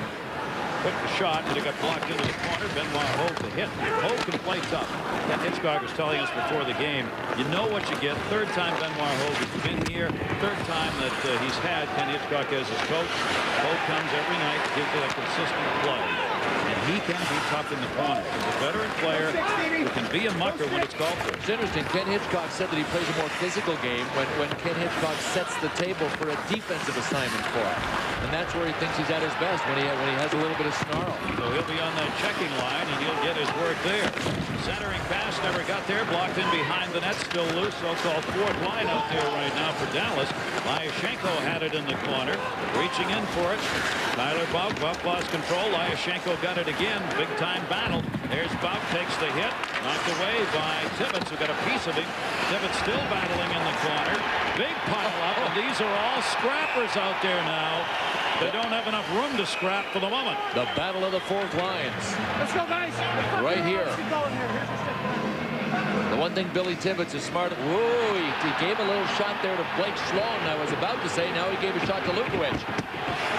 Took the shot, but it got blocked into the corner. Benoit Hogue to hit. Hogue can play tough. Ken Hitchcock was telling us before the game, you know what you get. 3rd time Benoit Hogue has been here. 3rd time that he's had Ken Hitchcock as his coach. Hogue comes every night, gives it a consistent play. And he can be tough in the corner. He's a veteran player who can be a mucker when it's called for. It's interesting. Ken Hitchcock said that he plays a more physical game when Ken Hitchcock sets the table for a defensive assignment for him. And that's where he thinks he's at his best, when he has a little bit of snarl. So he'll be on that checking line, and he'll get his work there. Centering pass never got there. Blocked in behind the net. Still loose. So-called 4th line out there right now for Dallas. Lyashenko had it in the corner. Reaching in for it. Tyler Bouk. Bouk lost control. Lyashenko got it again. Big-time battle. There's Bouk. Takes the hit. Knocked away by Tibbetts, who got a piece of him. Tibbetts still battling in the corner. Big pile up, and these are all scrappers out there now. They don't have enough room to scrap for the moment. The battle of the 4th lines. Let's go, guys. Right here. The one thing Billy Tibbetts is smart. Whoa, he gave a little shot there to Blake Schlong. I was about to say, now he gave a shot to Lukovic.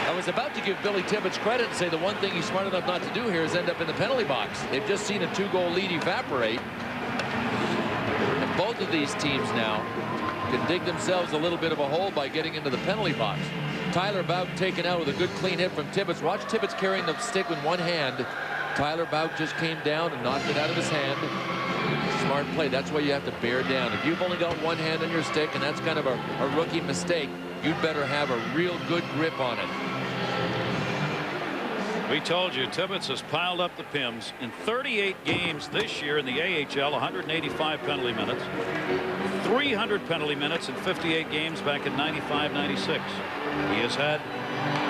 I was about to give Billy Tibbetts credit and say the one thing he's smart enough not to do here is end up in the penalty box. They've just seen a 2-goal lead evaporate. And both of these teams now can dig themselves a little bit of a hole by getting into the penalty box. Tyler Bout taken out with a good clean hit from Tibbetts. Watch Tibbetts carrying the stick with one hand. Tyler Bout just came down and knocked it out of his hand. Smart play. That's why you have to bear down. If you've only got one hand on your stick, and that's kind of a rookie mistake, you'd better have a real good grip on it. We told you Tibbetts has piled up the PIMs in 38 games this year in the AHL. 185 penalty minutes, 300 penalty minutes in 58 games back in 95-96. He has had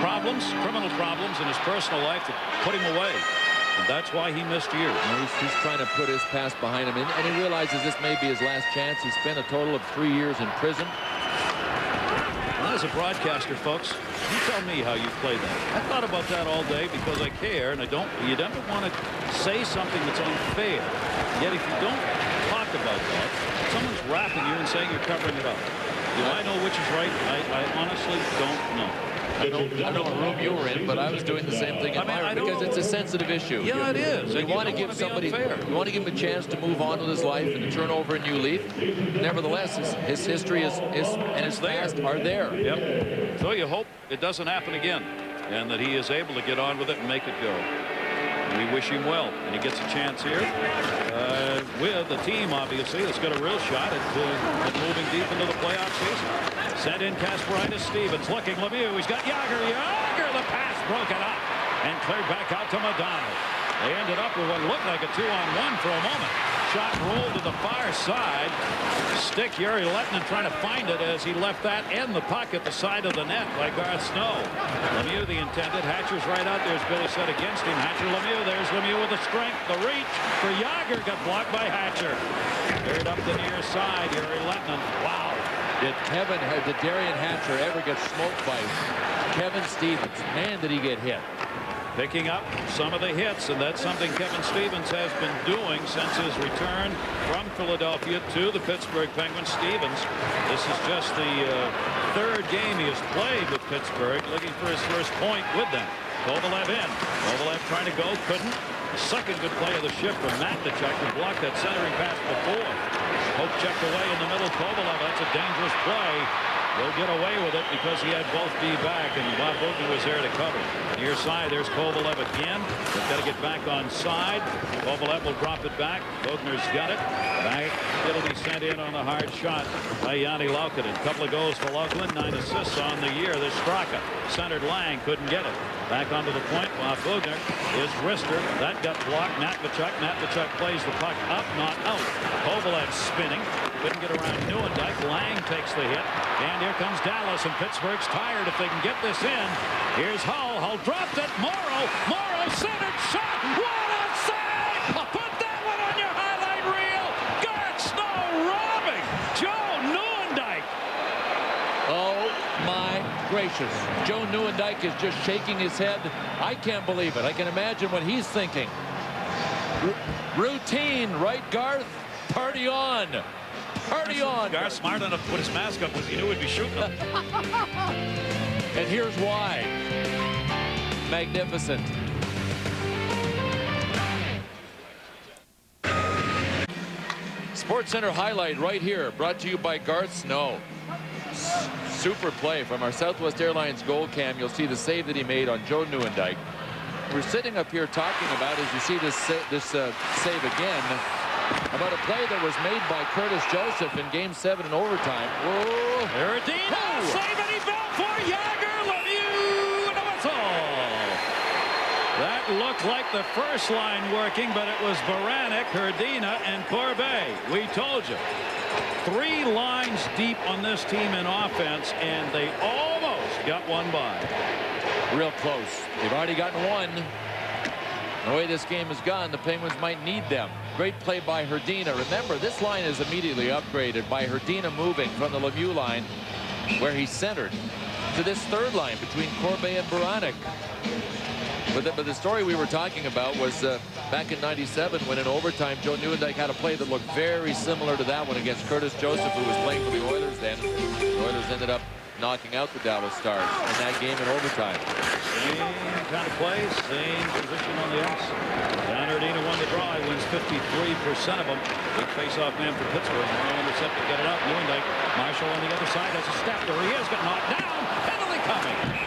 problems, criminal problems in his personal life that put him away, and that's why he missed years. He's trying to put his past behind him, and he realizes this may be his last chance. He spent a total of 3 years in prison. Well, as a broadcaster, folks, you tell me how you play that. I thought about that all day because I care, and you never want to say something that's unfair. Yet if you don't talk about that, someone's rapping you and saying you're covering it up. Do I know which is right? I honestly don't know. I don't know what room you were in, but I was doing the same thing in my room because it's a sensitive issue. Yeah, it is. You want to give somebody, you want to give him a chance to move on with his life and to turn over a new leaf. Nevertheless, his history and his past are there. Yep. So you hope it doesn't happen again, and that he is able to get on with it and make it go. We wish him well, and he gets a chance here with the team, obviously, that's got a real shot at moving deep into the playoff season. Sent in Kasparaitis. Stevens looking. Lemieux. He's got Yager. The pass broken up and cleared back out to McDonald. They ended up with what looked like a 2-on-1 for a moment. Shot rolled to the far side. Stick Yuri Lettinen trying to find it as he left that and the puck at the side of the net by Garth Snow. Lemieux the intended. Hatcher's right out there as Billy said against him. Hatcher, Lemieux. There's Lemieux with the strength. The reach for Yager got blocked by Hatcher. Cleared up the near side. Yuri Lettinen. Wow. Did Darian Hatcher ever get smoked by Kevin Stevens? Man, did he get hit. Picking up some of the hits, and that's something Kevin Stevens has been doing since his return from Philadelphia to the Pittsburgh Penguins. Stevens, this is just the third game he has played with Pittsburgh, looking for his first point with them. Kovalev in. Kovalev trying to go, couldn't. The second good play of the shift from Matvichuk to block that centering pass before. Hope checked away in the middle. Kovalev, that's a dangerous play. He'll get away with it because he had both D back, and Bob Boughner was there to cover. Near side, there's Kovalev again. They've got to get back on side. Kovalev will drop it back. Boughner's got it. Back. It'll be sent in on the hard shot by Yanni Laukkonen. Couple of goals for Laukkonen, 9 assists on the year. There's Straka. Centered Lang, couldn't get it. Back onto the point. Bob Boughner is wrister. That got blocked. Matvichuk. Matvichuk plays the puck up, not out. Kovalev spinning. Couldn't get around Nieuwendyk. Lang takes the hit. And here comes Dallas, and Pittsburgh's tired if they can get this in. Here's Hull. Hull dropped it. Morrow centered shot. What a save! Put that one on your highlight reel. Garth Snow robbing Joe Nieuwendyk. Oh my gracious. Joe Nieuwendyk is just shaking his head. I can't believe it. I can imagine what he's thinking. Routine, right, Garth? Party on. Party on. Garth smart enough to put his mask up because he knew he'd be shooting him. And here's why. Magnificent. SportsCenter highlight right here, brought to you by Garth Snow. Super play from our Southwest Airlines goal cam. You'll see the save that he made on Joe Nieuwendyk. We're sitting up here talking about, as you see this save again, about a play that was made by Curtis Joseph in Game 7 in overtime. Whoa! Erdina, save it, he fell for Yager. Lemieux, and a whistle. That looked like the first line working, but it was Baranek, Erdina, and Corbet. We told you. 3 lines deep on this team in offense, and they almost got one by. Real close. They've already gotten one. The way this game has gone, the Penguins might need them. Great play by Erdina. Remember, this line is immediately upgraded by Erdina moving from the Lemieux line, where he centered, to this third line between Corbet and Baranek. But the story we were talking about was back in '97 when in overtime Joe Nieuwendyk had a play that looked very similar to that one against Curtis Joseph, who was playing for the Oilers then. The Oilers ended up knocking out the Dallas Stars in that game in overtime. Same kind of play, same position on the ice. John Erdina won the draw. He wins 53% of them. Big face-off man for Pittsburgh. Now intercepted, get it out. Nieuwendyk. Marshall on the other side has a step. There he is, got knocked down. Penalty coming.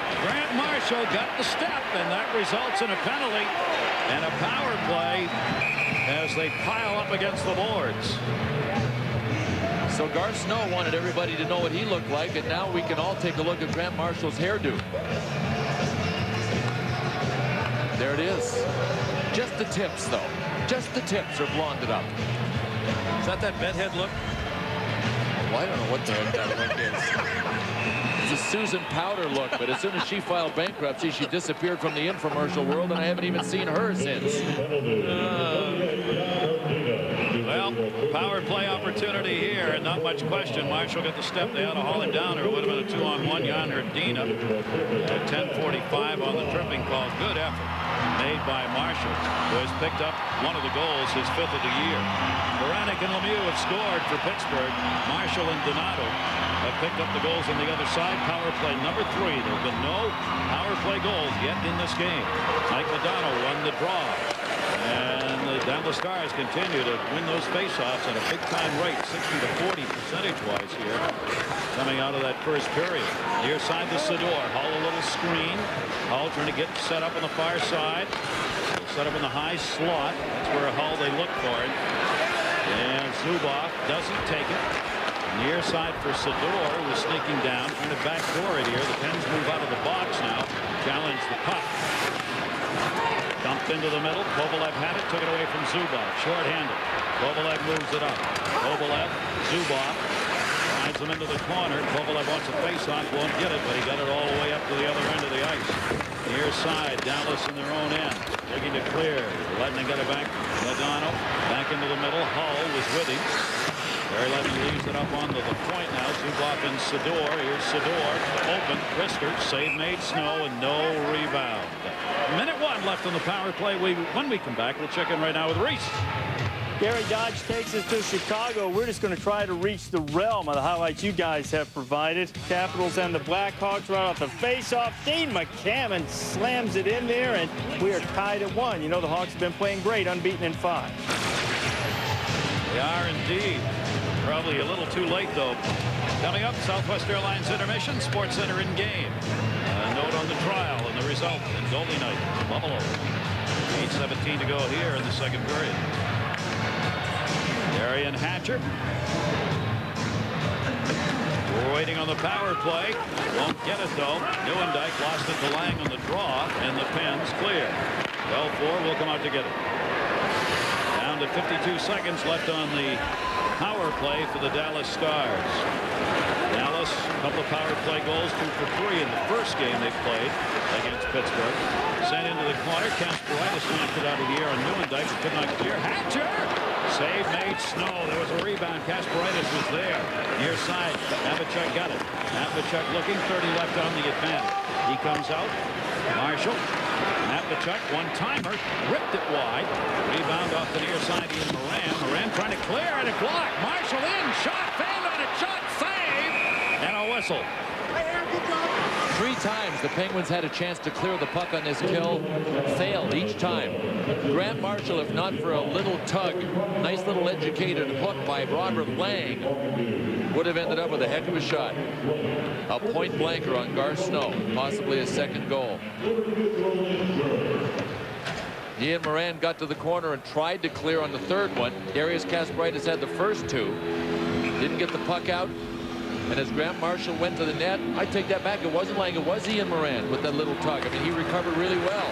Marshall got the step, and that results in a penalty and a power play as they pile up against the boards. So Gar Snow wanted everybody to know what he looked like, and now we can all take a look at Grant Marshall's hairdo. There it is. Just the tips, though. Just the tips are blonded up. Is that bedhead look? Well, I don't know what the heck that look is. It's a Susan Powder look, but as soon as she filed bankruptcy, she disappeared from the infomercial world, and I haven't even seen her since. Well, power play opportunity here, and not much question. Marshall got the step. They ought to haul him down, or it would have been a 2-on-1. Jan Hrdina at 10:45 on the tripping call. Good effort made by Marshall, who has picked up one of the goals, his 5th of the year. Baranek and Lemieux have scored for Pittsburgh. Marshall and Donato have picked up the goals on the other side. Power play number 3. There have been no power play goals yet in this game. Mike Modano won the draw. And the Dallas Stars continue to win those faceoffs at a big-time rate, 60 to 40 percentage-wise here, coming out of that first period. Near side to Sador. Hull a little screen. Hull trying to get set up on the far side. Set up in the high slot. That's where Hull they look for it. And Zubov doesn't take it. Near side for Sador, who was sneaking down, trying to backdoor it here. The Pens move out of the box now. Challenge the puck. Dumped into the middle. Kovalev had it, took it away from Zubov. Short-handed. Kovalev moves it up. Kovalev, Zubov rides them into the corner. Kovalev wants a face-off, won't get it, but he got it all the way up to the other end of the ice. Near side, Dallas in their own end. Looking to clear. Letting get it back. Modano back into the middle. Hull was with him. Barry Letton leaves it up onto the point now. Zubov and Sador. Here's Sador. Open. Brisker. Save made. Snow and no rebound. Minute 1 left on the power play. When we come back, we'll check in right now with Reese. Gary Dodge takes us to Chicago. We're just going to try to reach the realm of the highlights you guys have provided. Capitals and the Blackhawks right off the face-off. Dean McCammon slams it in there, and we are tied at 1. You know the Hawks have been playing great, unbeaten in 5. They are indeed. Probably a little too late, though. Coming up, Southwest Airlines intermission, Sports Center in game. A note on the trial and the result in goalie night. Buffalo. 8:17 to go here in the second period. Darian Hatcher. We're waiting on the power play. Won't get it, though. Neuendijk lost it to Lang on the draw, and the Pens clear. Well, 4 will come out to get it. Down to 52 seconds left on the power play for the Dallas Stars. Dallas, a couple of power play goals, 2 for 3 in the first game they played against Pittsburgh. Sent into the corner. Kasparaitis knocked it out of the air on Neuendijk. Could not clear. Hatcher! Save made. Snow. There was a rebound. Kasparaitis was there. Near side. Havlicek got it. Havlicek looking. 30 left on the advantage. He comes out. Marshall. Havlicek, one-timer. Ripped it wide. Rebound off the near side. Ian Moran. Moran trying to clear and a block. Marshall in. Shot. Failed on a shot. Save. And a whistle. 3 times the Penguins had a chance to clear the puck on this kill. Failed each time. Grant Marshall, if not for a little tug, nice little educated hook by Robert Lang, would have ended up with a heck of a shot. A point blanker on Gar Snow, possibly a second goal. Ian Moran got to the corner and tried to clear on the third one. Darius Kasparaitis had the first 2. Didn't get the puck out. And as Grant Marshall went to the net, I take that back. It wasn't Lang, it was Ian Moran with that little tug. I mean, he recovered really well.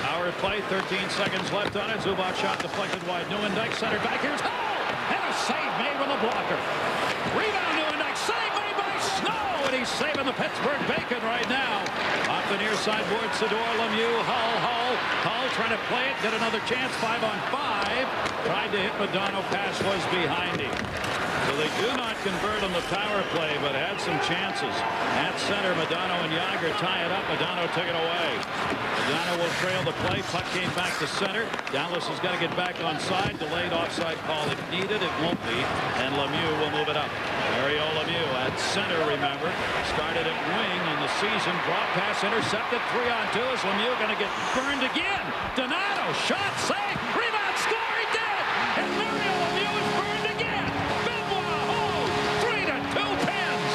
Power play, 13 seconds left on it. Zubov shot deflected wide. Neuendijk centered back. Here's Hull! And a save made with a blocker. Rebound Neuendijk. Save made by Snow! And he's saving the Pittsburgh Bacon right now. Off the near sideboard, Sador, Lemieux, Hull trying to play it. Get another chance. 5 on 5. Tried to hit Modano. Pass was behind him. So they do not convert on the power play, but had some chances. At center, Modano and Yager tie it up. Modano took it away. Modano will trail the play. Puck came back to center. Dallas has got to get back on side. Delayed offside call if needed. It won't be. And Lemieux will move it up. Mario Lemieux at center, remember. Started at wing in the season. Drop pass intercepted. 3 on 2. Is Lemieux going to get burned again? Donato, shot, save, rebound, score. He did. And Mario Lemieux is burned again. 3-2 Pens.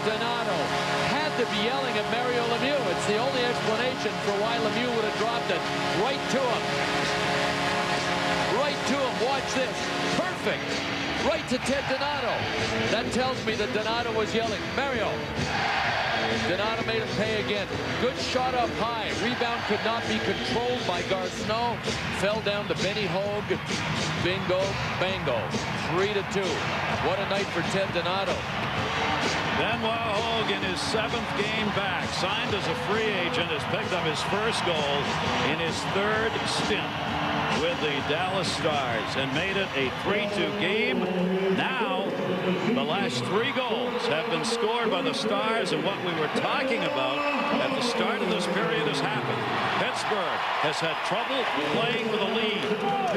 Donato had to be yelling at Mario Lemieux. It's the only explanation for why Lemieux would have dropped it right to him. Right to him. Watch this. Perfect. Right to Ted Donato. That tells me that Donato was yelling, Mario. Donato made him pay again. Good shot up high. Rebound could not be controlled by Garth Snow. Fell down to Benny Hogue. Bingo, bango. 3-2. What a night for Ted Donato. Benoit Hogue in his 7th game back, signed as a free agent, has picked up his first goal in his 3rd stint with the Dallas Stars and made it a 3-2 game. Now, the last 3 goals have been scored by the Stars, and what we were talking about at the start of this period has happened. Pittsburgh has had trouble playing with a lead.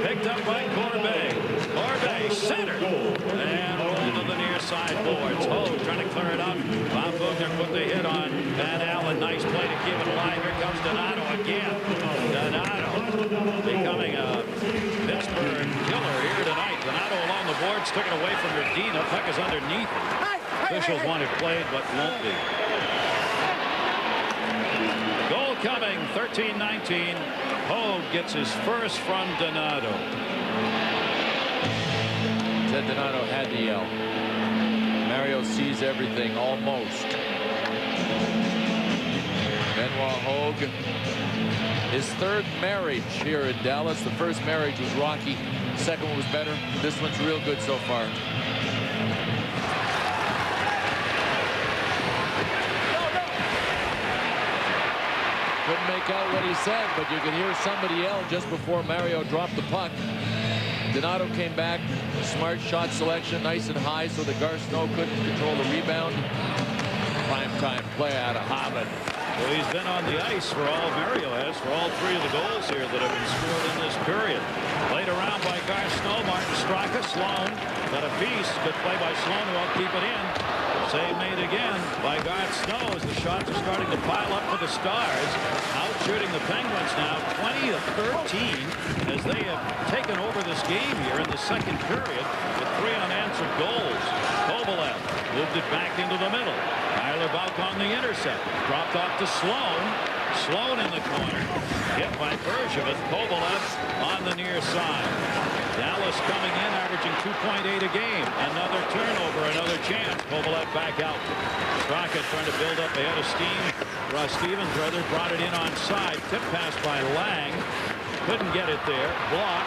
Picked up by Corbet. Corbet centered and rolled to the near side boards. Hogue trying to clear it up. Bob Bugner put the hit on Van Allen. Nice play to keep it alive. Here comes Donato again. Donato becoming a Pittsburgh killer here tonight. Donato along the boards, took it away from Rodina. Puck is underneath. Officials want it played, but won't be. Goal coming, 13-19. Hogue gets his first from Donato. Ted Donato had to yell. Mario sees everything, almost. Benoit Hogue, his 3rd marriage here in Dallas. The first marriage was rocky. The second one was better. This one's real good so far. Couldn't make out what he said, but you could hear somebody yell just before Mario dropped the puck. Donato came back. Smart shot selection, nice and high, so that Garth Snow couldn't control the rebound. Prime time play out of Hobbit. Well, he's been on the ice for all Mario has for all 3 of the goals here that have been scored in this period. Played around by Garth Snow. Martin Straka. Sloan got a piece. Good play by Sloan who will keep it in. Save made again by Garth Snow as the shots are starting to pile up for the Stars. Out shooting the Penguins now 20-13 as they have taken over this game here in the 2nd period with 3 unanswered goals. Kovalev moved it back into the middle. Tyler Bouck on the intercept. Dropped off to Sloan. Sloan in the corner. Hit by Bergevin. Kovalev on the near side. Dallas coming in, averaging 2.8 a game. Another turnover, another chance. Kovalev back out. Straka trying to build up ahead of steam. Stevens brought it in on side. Tip pass by Lang. Couldn't get it there. Block.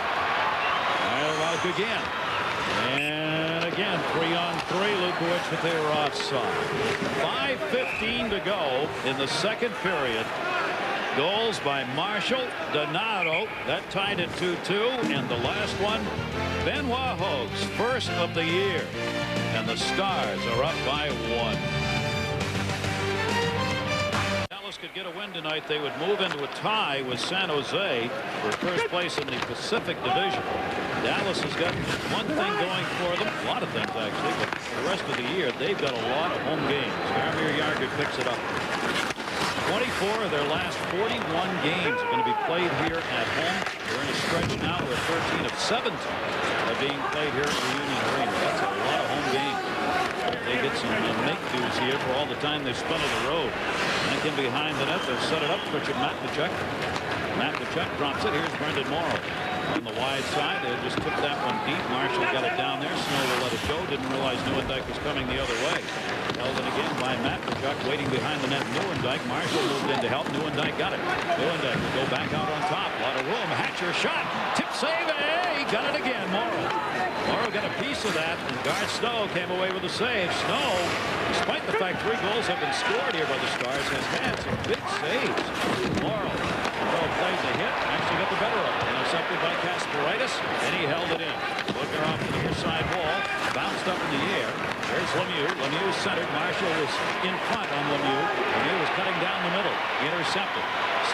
Tyler again. And again, 3-on-3. Lukowicz, but they were offside. 5:15 to go in the 2nd period. Goals by Marshall, Donato. That tied at 2-2. And the last one, Benoit Hogue's first of the year. And the Stars are up by 1. Dallas could get a win tonight. They would move into a tie with San Jose for first place in the Pacific Division. Dallas has got one thing going for them. A lot of things, actually. But the rest of the year, they've got a lot of home games. Jaromir Jagr picks it up. 24 of their last 41 games are going to be played here at home. We're in a stretch now where 13 of 17 are being played here at the Union Arena. That's a lot of home games. They get some make-dos here for all the time they spent on the road. Back in behind the net, they'll set it up for Matt Tkachuk. Matt Tkachuk drops it. Here's Brendan Morrow. On the wide side, they just took that one deep. Marshall got it down there. Snow will let it go. Didn't realize Nieuwendyk was coming the other way. Held it again by Matt Tkachuk, waiting behind the net. Nieuwendyk. Marshall moved in to help. Nieuwendyk got it. Nieuwendyk will go back out on top. A lot of room. Hatcher shot. Tip save. Hey, he got it again. Morrow got a piece of that. And Garth Snow came away with a save. Snow, despite the fact 3 goals have been scored here by the Stars, has had some big saves. Morrow played the hit. Actually got the better of it. Intercepted by Kasparaitis, and he held it in. Looking off the near side wall, bounced up in the air. There's Lemieux. Lemieux centered. Marshall was in front on Lemieux. Lemieux was cutting down the middle. Intercepted.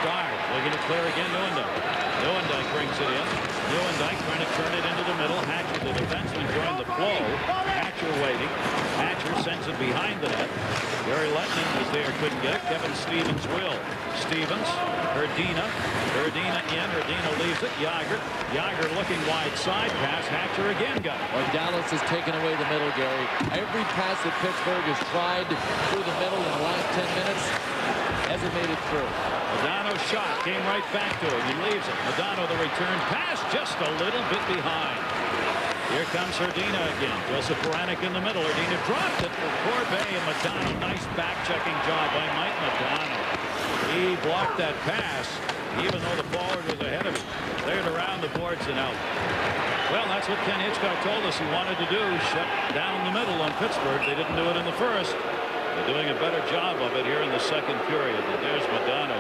Stars looking to clear again. Nieuwendyk brings it in. Nieuwendyk trying to turn it into the middle. Hatcher, the defenseman, joined the flow. Hatcher Hatcher waiting. Hatcher sends it behind the net. Gary Lettman was there, couldn't get it. Kevin Stevens will. Stevens, Herdina in. Herdina leaves it. Yager looking wide side pass. Hatcher again got it. Well, Dallas has taken away the middle, Gary. Every pass that Pittsburgh has tried through the middle in the last 10 minutes hasn't made it through. Modano's shot came right back to him. He leaves it. Modano, the return pass, just a little bit behind. Here comes Herdina again. Joseph Baranek in the middle. Herdina dropped it for Corbet, and Modano. Nice back-checking job by Mike Modano. He blocked that pass, even though the forward was ahead of him. Cleared around the boards and out. Well, that's what Ken Hitchcock told us he wanted to do. Shut down the middle on Pittsburgh. They didn't do it in the first. They're doing a better job of it here in the second period. And there's Modano.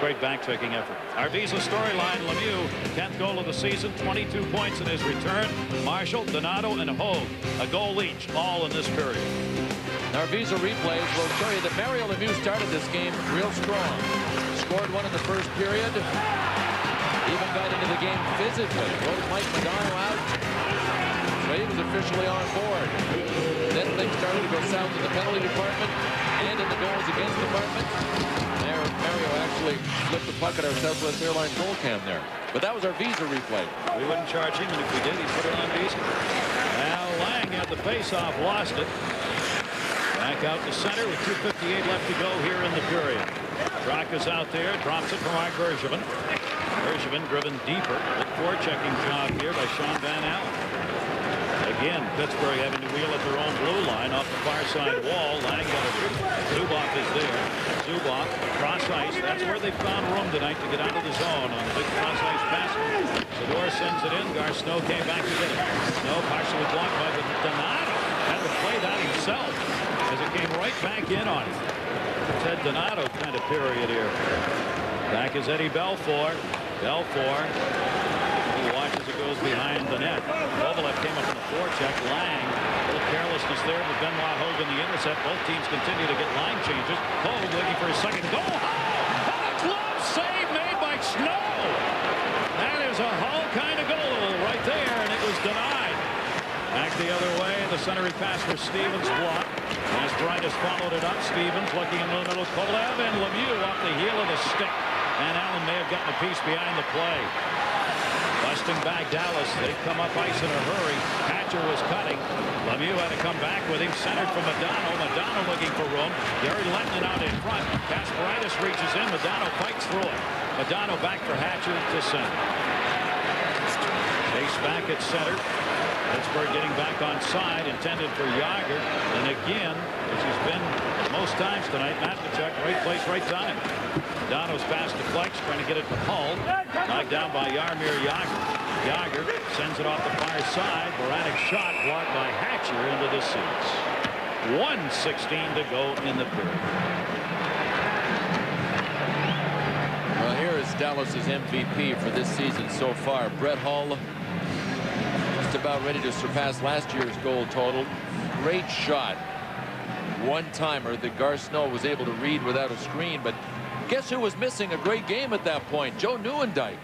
Great back-checking effort. Our Visa storyline, Lemieux, 10th goal of the season, 22 points in his return. Marshall, Donato, and Hogue, a goal each, all in this period. Our Visa replays will show you that Mario Lemieux started this game real strong. Scored one in the first period. Even got into the game physically. Wrote Mike Modano out. So he was officially on board. Then things started to go south in the penalty department and in the goals against department. There, Mario actually flipped the puck at our Southwest Airlines goal cam there. But that was our Visa replay. We wouldn't charge him, and if we did, he'd put it on Visa. Now Lang had the face-off, lost it. Back out to center with 2:58 left to go here in the period. Brock is out there, drops it for Mark Bergevin. Bergevin driven deeper. The forechecking job here by Sean Van Allen. Again, Pittsburgh having to wheel at their own blue line off the far side wall. Lang got a Zubov is there. Zubov, cross ice. That's where they found room tonight to get out of the zone on the big cross ice pass. Sador sends it in. Garceau came back to get it. Snow partially blocked by the Donato. Had to play that himself as it came right back in on him. Ted Donato kind of period here. Back is Eddie Belfour. Belfour. He watches it goes behind the net. Kovalev came up in the forecheck. Lang, a little carelessness there with Benoit Hogue in the intercept. Both teams continue to get line changes. Hogue looking for his second goal. What a glove save made by Snow. That is a Hull kind of goal right there, and it was denied. Back the other way, the centering pass for Stevens blocked. As Brightus followed it up, Stevens looking in the middle. Kovalev and Lemieux off the heel of the stick. And Allen may have gotten a piece behind the play. Busting back Dallas. They come up ice in a hurry. Hatcher was cutting. Lemieux had to come back with him. Centered from Modano. Modano looking for room. Gary Lettman out in front. Kasparaitis reaches in. Modano fights through it. Modano back for Hatcher to center. Chase back at center. Pittsburgh getting back on side, intended for Yager. And again, as he's been most times tonight, Matvichuk, right place, right time. Donald's pass deflects, trying to get it to Hull. Knocked down by Jaromir Jagr. Jagr sends it off the far side. Baranek shot blocked by Hatcher into the seats. 1:16 to go in the period. Well, here is Dallas's MVP for this season so far. Brett Hull, just about ready to surpass last year's goal total. Great shot. One-timer that Garceau was able to read without a screen, but guess who was missing a great game at that point? Joe Nieuwendyk.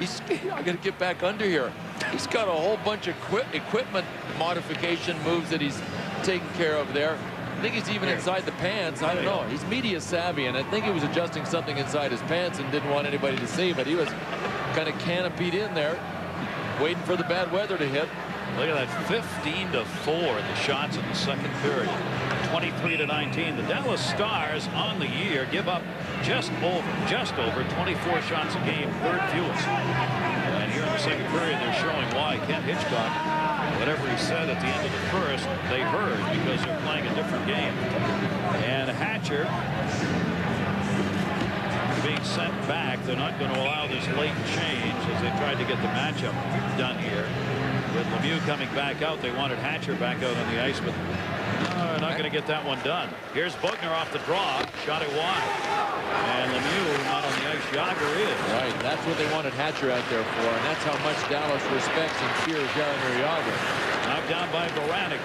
I got to get back under here. He's got a whole bunch of equipment modification moves that he's taking care of there. I think he's even inside the pants. I don't know. He's media savvy, and I think he was adjusting something inside his pants and didn't want anybody to see, but he was kind of canopied in there, waiting for the bad weather to hit. Look at that, 15-4 the shots in the second period. 23-19. The Dallas Stars on the year give up just over 24 shots a game, third fewest. And here in the second period, they're showing why Ken Hitchcock, whatever he said at the end of the first, they heard because they're playing a different game. And Hatcher being sent back. They're not going to allow this late change as they tried to get the matchup done here. With Lemieux coming back out, they wanted Hatcher back out on the ice, but not going to get that one done. Here's Bugner off the draw, shot it wide. And Lemieux not on the ice. Jagr is. Right, that's what they wanted Hatcher out there for, and that's how much Dallas respects and fears Jaromir Jagr. Knocked down by Baranek.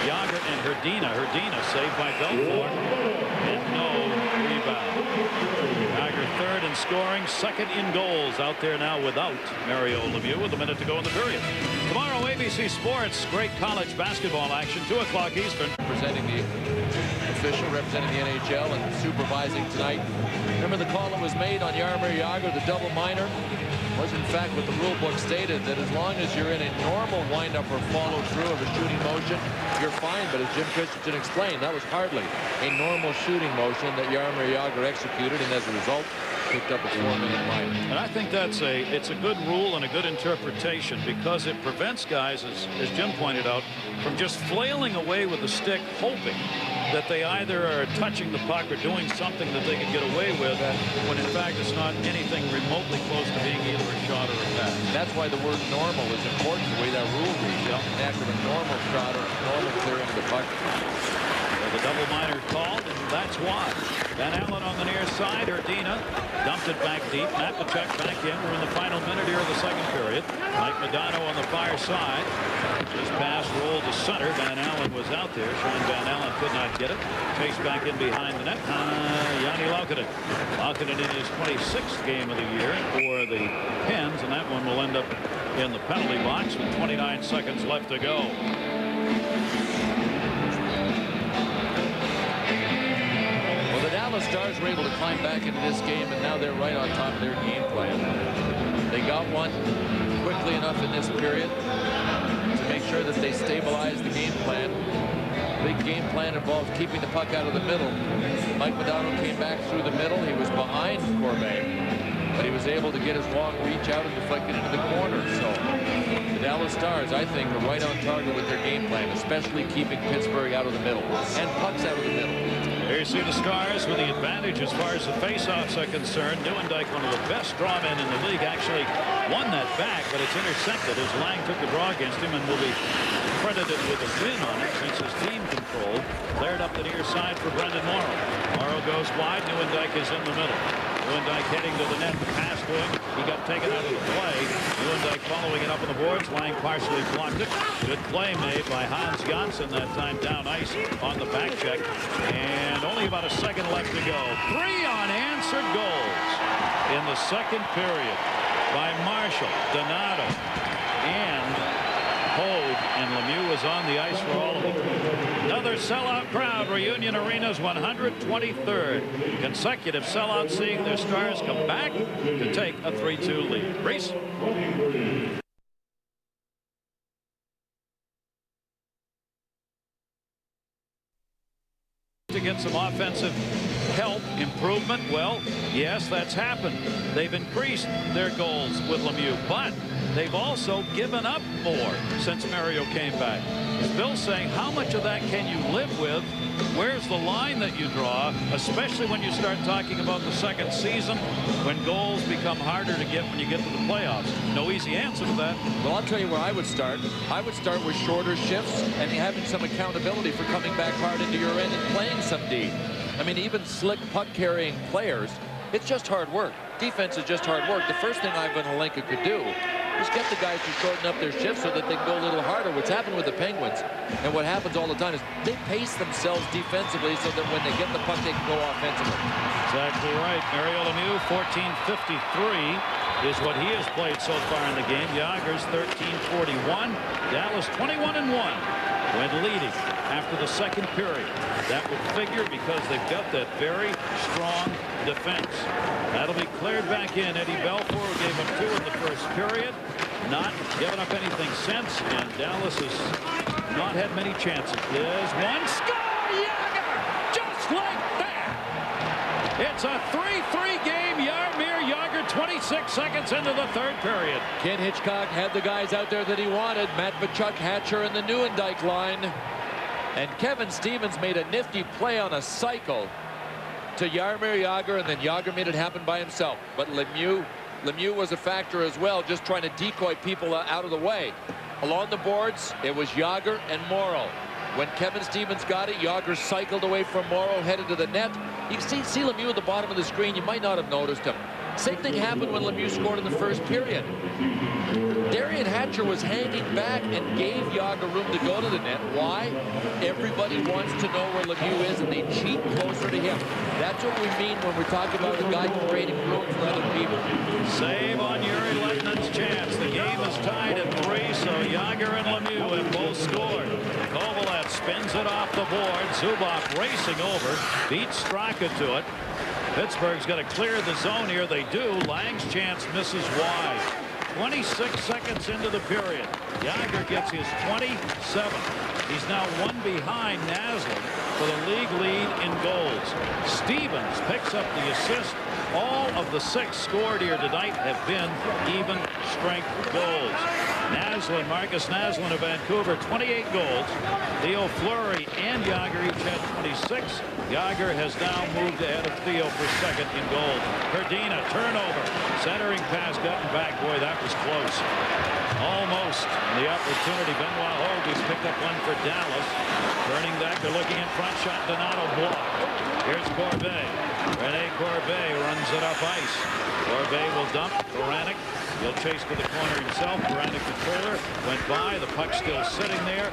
Jagr, and Herdina. Herdina saved by Belfour. And no rebound. Jagr third in scoring, second in goals. Out there now without Mario Lemieux with a minute to go in the period. Tomorrow, ABC Sports, great college basketball action, 2 o'clock Eastern. Representing the official, representing the NHL, and supervising tonight. Remember the call that was made on Jaromir Jagr, the double minor? Was in fact what the rule book stated, that as long as you're in a normal windup or follow through of a shooting motion, you're fine. But as Jim Christensen explained, that was hardly a normal shooting motion that Jaromir Jagr executed, and as a result picked up a 4-minute minor. And I think it's a good rule and a good interpretation, because it prevents guys, as Jim pointed out, from just flailing away with the stick, hoping that they either are touching the puck or doing something that they can get away with, when in fact it's not anything remotely close to being either a shot or a pass. That's why the word normal is important, the way that rule reads. An act of a normal shot or normal clearing of the puck. So the double minor called, and that's why. Van Allen on the near side. Erdina dumped it back deep. Matt Tkachuk back in. We're in the final minute here of the second period. Mike Modano on the far side. This pass rolled to center. Van Allen was out there. Sean Van Allen could not get it. Chased back in behind the net. Jani Laukkonen. Laukkonen in his 26th game of the year for the Pens, and that one will end up in the penalty box with 29 seconds left to go. Well, the Dallas Stars were able to climb back into this game, and now they're right on top of their game plan. They got one quickly enough in this period to make sure that they stabilize the game plan. Big game plan involves keeping the puck out of the middle. Mike Modano came back through the middle. He was behind Corbeil, but he was able to get his long reach out and deflect it into the corner. So the Dallas Stars, I think, are right on target with their game plan, especially keeping Pittsburgh out of the middle and pucks out of the middle. Here you see the Stars with the advantage as far as the faceoffs are concerned. Nieuwendyk, one of the best draw men in the league, actually won that back, but it's intercepted as Lang took the draw against him and will be credited with a win on it since his team control. Cleared up the near side for Brendan Morrow. Morrow goes wide. Nieuwendyk is in the middle. Nieuwendyk heading to the net. The pass to him. He got taken out of the play. Nieuwendyk following it up on the boards. Lang partially blocked it. Good play made by Hans Janssen that time down ice on the back check. And only about a second left to go. 3 unanswered goals in the second period by Marshall, Donato, and Hogue, and Lemieux was on the ice for all of them. Another sellout crowd. Reunion Arena's 123rd consecutive sellout, seeing their Stars come back to take a 3-2 lead. Reese? To get some offensive help, improvement, well, yes, that's happened. They've increased their goals with Lemieux, but they've also given up more since Mario came back. As Bill's saying, how much of that can you live with? Where's the line that you draw, especially when you start talking about the second season, when goals become harder to get when you get to the playoffs? No easy answer to that. Well, I'll tell you where I would start. I would start with shorter shifts and having some accountability for coming back hard into your end and playing some D. I mean, even slick puck-carrying players, it's just hard work. Defense is just hard work. The first thing Ivan Hlinka could do is get the guys to shorten up their shifts so that they can go a little harder. What's happened with the Penguins, and what happens all the time, is they pace themselves defensively so that when they get the puck, they can go offensively. Exactly right. Mario Lemieux, 14:53 is what he has played so far in the game. Jagr's 13:41. Dallas 21-1 when leading after the second period. That would figure because they've got that very strong defense. That'll be cleared back in. Eddie Belfour gave up 2 in the first period. Not given up anything since, and Dallas has not had many chances. There's one. Score! Jagr! Just like that! It's a 3-3 game. Jaromir Jagr, 26 seconds into the third period. Ken Hitchcock had the guys out there that he wanted. Matt Tkachuk, Hatcher, and the Nieuwendyk line. And Kevin Stevens made a nifty play on a cycle to Jaromir Jagr, and then Jagr made it happen by himself. But Lemieux was a factor as well, just trying to decoy people out of the way. Along the boards, it was Jagr and Morrow. When Kevin Stevens got it, Jagr cycled away from Morrow, headed to the net. You can see Lemieux at the bottom of the screen. You might not have noticed him. Same thing happened when Lemieux scored in the first period. Darian Hatcher was hanging back and gave Jagr room to go to the net. Why? Everybody wants to know where Lemieux is, and they cheat close closer to him. That's what we mean when we're talking about a guy creating room for other people. Save on Yuri Letnin's chance. The game is tied at 3, so Yager and Lemieux have both scored. Kovalev spins it off the board. Zubov racing over, beats Straka to it. Pittsburgh's got to clear the zone here. They do. Lang's chance misses wide. 26 seconds into the period. Yager gets his 27th. He's now one behind Naslund for the league lead in goals. Stevens picks up the assist. All of the 6 scored here tonight have been even strength goals. Naslund, Marcus Naslund of Vancouver, 28 goals. Theo Fleury and Yager each had 26. Yager has now moved ahead of Theo for second in goals. Herdina, turnover. Centering pass gotten back. Boy, that was close. Almost the opportunity. Benoit Hogue's picked up one for Dallas. Turning back, they're looking in front. Shot Donato blocked. Here's Corbet. Rene Corbet runs it up ice. Corbet will dump. Baranek. He'll chase to the corner himself. Baranek the trailer. Went by. The puck still sitting there.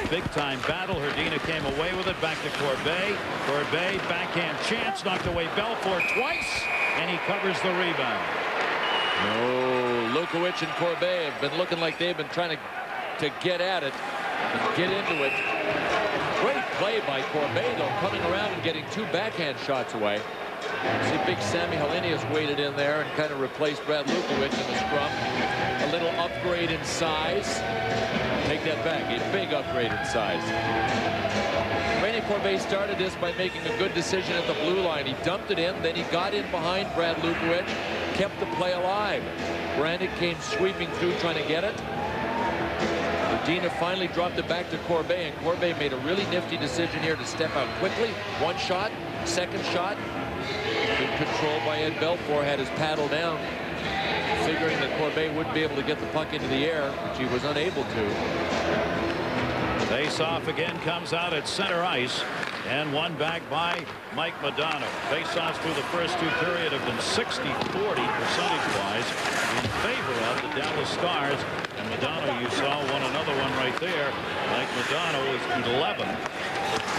Big time battle. Herdina came away with it. Back to Corbet. Corbet backhand chance. Knocked away Belfort twice. And he covers the rebound. No, Lukovic and Corbet have been looking like they've been trying to get at it and get into it. Great play by Corbet, though, coming around and getting 2 backhand shots away. See big Sammy Helenius waited in there and kind of replaced Brad Lukovic in the scrum. A little upgrade in size. Take that back, a big upgrade in size. Rene Corbet started this by making a good decision at the blue line. He dumped it in, then he got in behind Brad Lukovic, kept the play alive. Brannick came sweeping through trying to get it. Medina finally dropped it back to Corbet, and Corbet made a really nifty decision here to step out quickly. One shot, second shot. Good control by Ed Belfour, had his paddle down, figuring that Corbet wouldn't be able to get the puck into the air, which he was unable to. Face-off again comes out at center ice, and one back by Mike Modano. Face-offs through the first 2 periods have been 60-40 percentage-wise in favor of the Dallas Stars. And Modano, you saw another one right there. Mike Modano is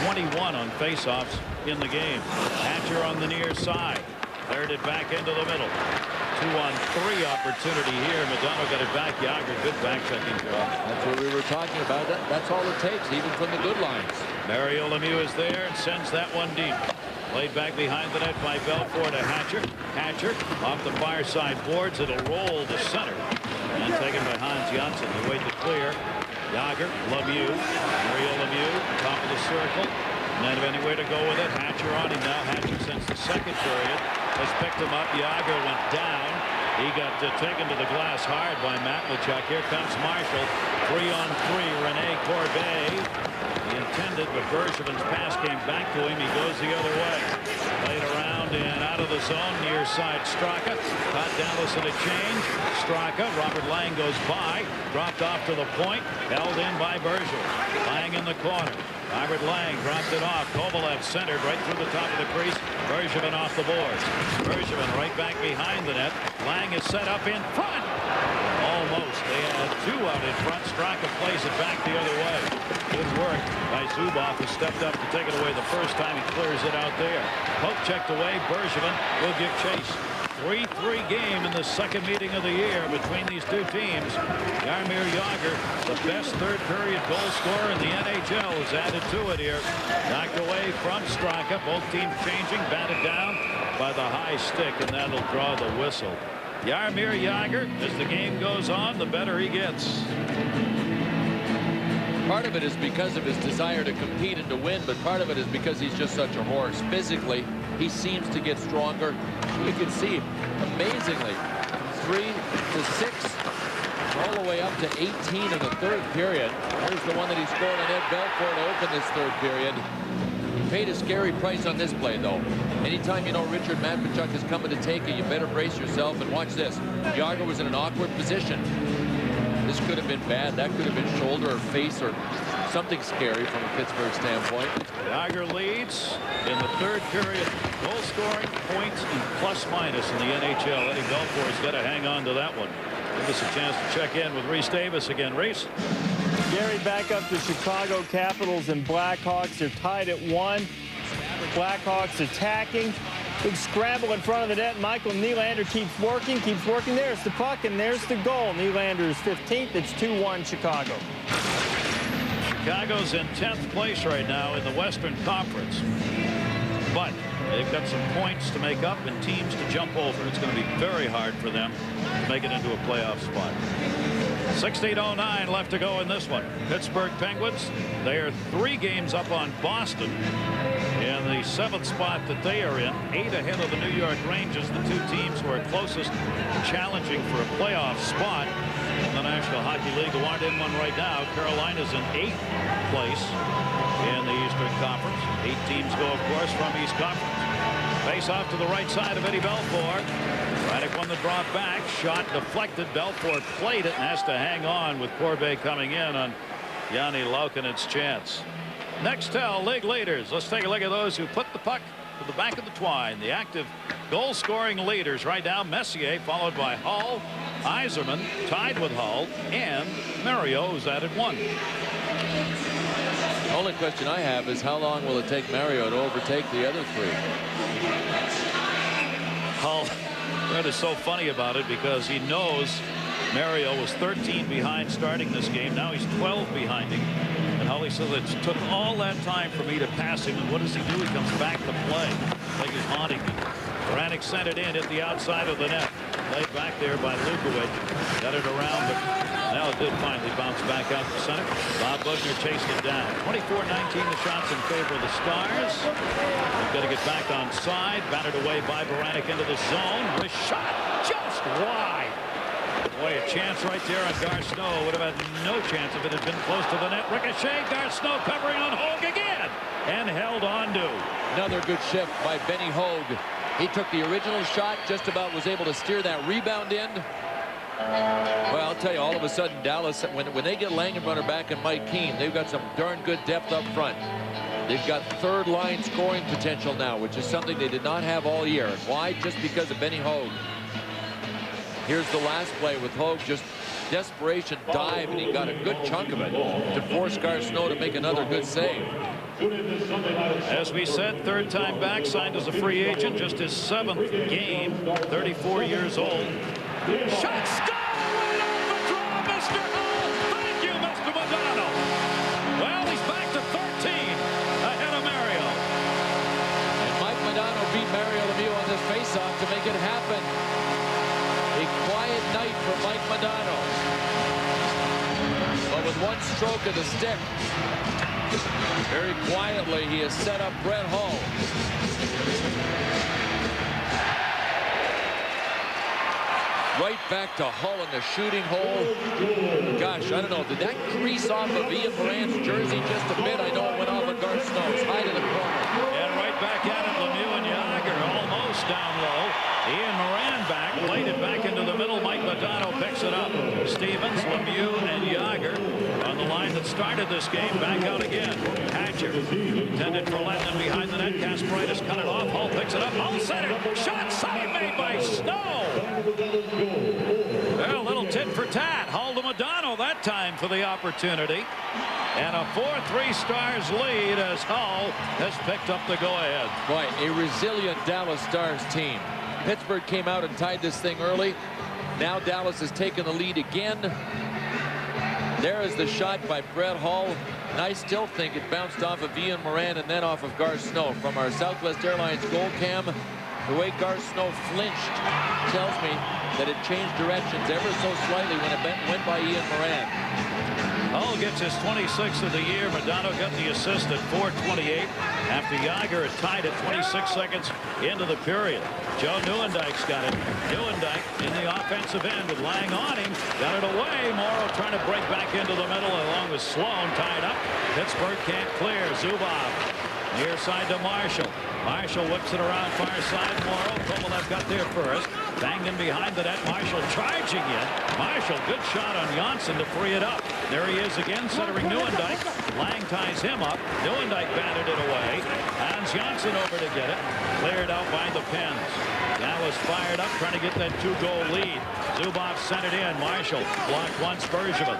11-21 on face-offs in the game. Hatcher on the near side. Cleared it back into the middle. 2-on-3 opportunity here. Modano got it back. Yager, good back-checking job. That's what we were talking about. That's all it takes, even from the good lines. Mario Lemieux is there and sends that one deep. Played back behind the net by Belfour to Hatcher. Hatcher off the far side boards. It'll roll to center. And taken by Hans Janssen. They wait to clear. Yager, Lemieux, Mario Lemieux, top of the circle. Not have anywhere to go with it. Hatcher on him now. Hatcher since the second period has picked him up. Yager went down. He got taken to the glass hard by Matlichuk. Here comes Marshall. 3-on-3. Rene Corbet. He intended, but Bergevin's pass came back to him. He goes the other way. Played around and out of the zone. Near side Straka. Caught Dallas in a change. Straka. Robert Lang goes by. Dropped off to the point. Held in by Bergevin. Lang in the corner. Robert Lang dropped it off. Kovalev centered right through the top of the crease. Bergevin off the boards. Bergevin right back behind the net. Lang is set up in front. Almost. They had 2 out in front. Straka plays it back the other way. Good work by Zubov, who stepped up to take it away the first time. He clears it out there. Pope checked away. Bergevin will give chase. 3-3 game in the second meeting of the year between these 2 teams. Jaromir Jagr, the best third-period goal scorer in the NHL, is added to it here. Knocked away from Straka. Both teams changing, batted down by the high stick, and that'll draw the whistle. Jaromir Jagr, as the game goes on, the better he gets. Part of it is because of his desire to compete and to win, but part of it is because he's just such a horse. Physically, he seems to get stronger. You can see, amazingly, 3 to 6, all the way up to 18 in the third period. Here's the one that he scored on Ed Belfour to open this third period. He paid a scary price on this play, though. Anytime you know Richard Matvichuk is coming to take it, you better brace yourself. And watch this. Jagr was in an awkward position. This could have been bad. That could have been shoulder or face or something scary from a Pittsburgh standpoint. Jagr leads in the third period. Goal scoring, points, and plus minus in the NHL. Eddie Belfour's got to hang on to that one. Give us a chance to check in with Rhys Davis again. Rhys? Gary, back up to Chicago Capitals and Blackhawks. They're tied at 1. Blackhawks attacking. Big scramble in front of the net. Michael Nylander keeps working. There's the puck, and there's the goal. Nylander's 15th. It's 2-1 Chicago. Chicago's in 10th place right now in the Western Conference. But they've got some points to make up and teams to jump over. It's going to be very hard for them to make it into a playoff spot. 16:09 left to go in this one. Pittsburgh Penguins, they are 3 games up on Boston in the 7th spot that they are in, 8 ahead of the New York Rangers, the 2 teams who are closest challenging for a playoff spot in the National Hockey League, who aren't in one right now. Carolina's in 8th place in the Eastern Conference. 8 teams go, of course, from East Conference. Face off to the right side of Eddie Belfour. Braddock won the draw back. Shot deflected. Belfour played it and has to hang on with Corbeil coming in on Yanni Laukonen's chance. Nextel league leaders. Let's take a look at those who put the puck to the back of the twine. The active goal-scoring leaders right now. Messier, followed by Hull. Yzerman tied with Hull, and Mario, who's added 1. The only question I have is how long will it take Mario to overtake the other 3? Hull, that is so funny about it because he knows Mario was 13 behind starting this game. Now he's 12 behind him. And Hull, he says it took all that time for me to pass him. And what does he do? He comes back to play. Like he's haunting me. Braddock sent it in at the outside of the net. Played back there by Lukovic. Got it around, but now it did finally bounce back out to center. Bob Bugner chased it down. 24-19 the shots in favor of the Stars. They've got to get back on side. Battered away by Braddock into the zone. The shot just wide. Boy, a chance right there on Gar Snow. Would have had no chance if it had been close to the net. Ricochet. Gar Snow covering on Hogue again. And held on to. Another good shift by Benny Hogue. He took the original shot, just about was able to steer that rebound in. Well, I'll tell you, all of a sudden, Dallas, when they get Langenbrunner back and Mike Keane, they've got some darn good depth up front. They've got third-line scoring potential now, which is something they did not have all year. And why? Just because of Benny Hogue. Here's the last play with Hogue, just desperation dive, and he got a good chunk of it to force Gar Snow to make another good save. As we said, 3rd time back, signed as a free agent, just his 7th game, 34 years old. Shot stop! Right off the draw, Mr. Hull! Thank you, Mr. Modano! Well, he's back to 13, ahead of Mario. And Mike Modano beat Mario Lemieux on this faceoff to make it happen. A quiet night for Mike Modano. But with one stroke of the stick, very quietly, he has set up Brett Hull. Right back to Hull in the shooting hole. Gosh, I don't know. Did that crease off of Ian Moran's jersey just a bit? I know it went off of Gar Snow's. High to the corner. And right back at it, Lemieux and Yager almost down low. Ian Moran back, played it back into the middle. Mike Modano picks it up. Stevens, Lemieux, and Yager on the line that started this game. Back out again. Hatcher intended for Letton behind the net. Kasparaitis cut it off. Hull picks it up. Hull center. Shot save made by Snow. Well, a little tit for tat. Hull to Modano that time for the opportunity. And a 4-3 Stars lead as Hull has picked up the go-ahead. Boy, a resilient Dallas Stars team. Pittsburgh came out and tied this thing early. Now Dallas has taken the lead again. There is the shot by Brett Hull. And I still think it bounced off of Ian Moran and then off of Gar Snow. From our Southwest Airlines goal cam, the way Gar Snow flinched tells me that it changed directions ever so slightly when it went by Ian Moran. Hull gets his 26th of the year. Modano got the assist at 4:28 after Yager had tied it 26 seconds into the period. Joe Nieuwendyke's got it. Nieuwendyke in the offensive end with Lang on him. Got it away. Morrow trying to break back into the middle along with Sloan tied up. Pittsburgh can't clear. Zubov near side to Marshall. Marshall whips it around far side. Morrow. Kovalev got there first. Banged in behind the net. Marshall charging in. Marshall, good shot on Janssen to free it up. There he is again, centering Nieuwendyke. Lang ties him up. Nieuwendyke batted it away. Hans Janssen over to get it. Cleared out by the Pens. Dallas fired up, trying to get that 2-goal lead. Zubov sent it in. Marshall blocked once. Bergevin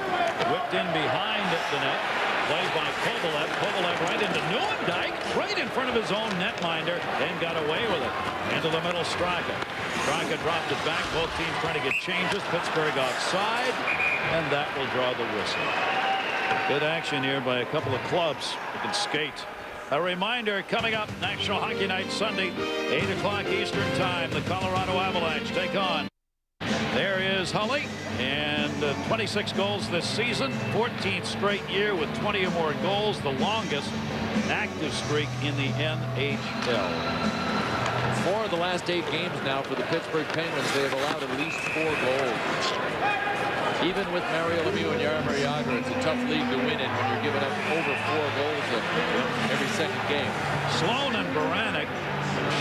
whipped in behind the net. Play by Kovalev. Kovalev right into Neuendijk, right in front of his own netminder, then got away with it. Into the middle, Straka. Straka dropped it back. Both teams trying to get changes. Pittsburgh offside, and that will draw the whistle. Good action here by a couple of clubs who can skate. A reminder, coming up, National Hockey Night Sunday, 8 o'clock Eastern Time. The Colorado Avalanche take on. There is Hully, and 26 goals this season, 14th straight year with 20 or more goals, the longest active streak in the NHL. 4 of the last 8 games now for the Pittsburgh Penguins, they have allowed at least 4 goals. Even with Mario Lemieux and Jaromir Jagr, it's a tough league to win in when you're giving up over 4 goals every second game. Sloan and Baranek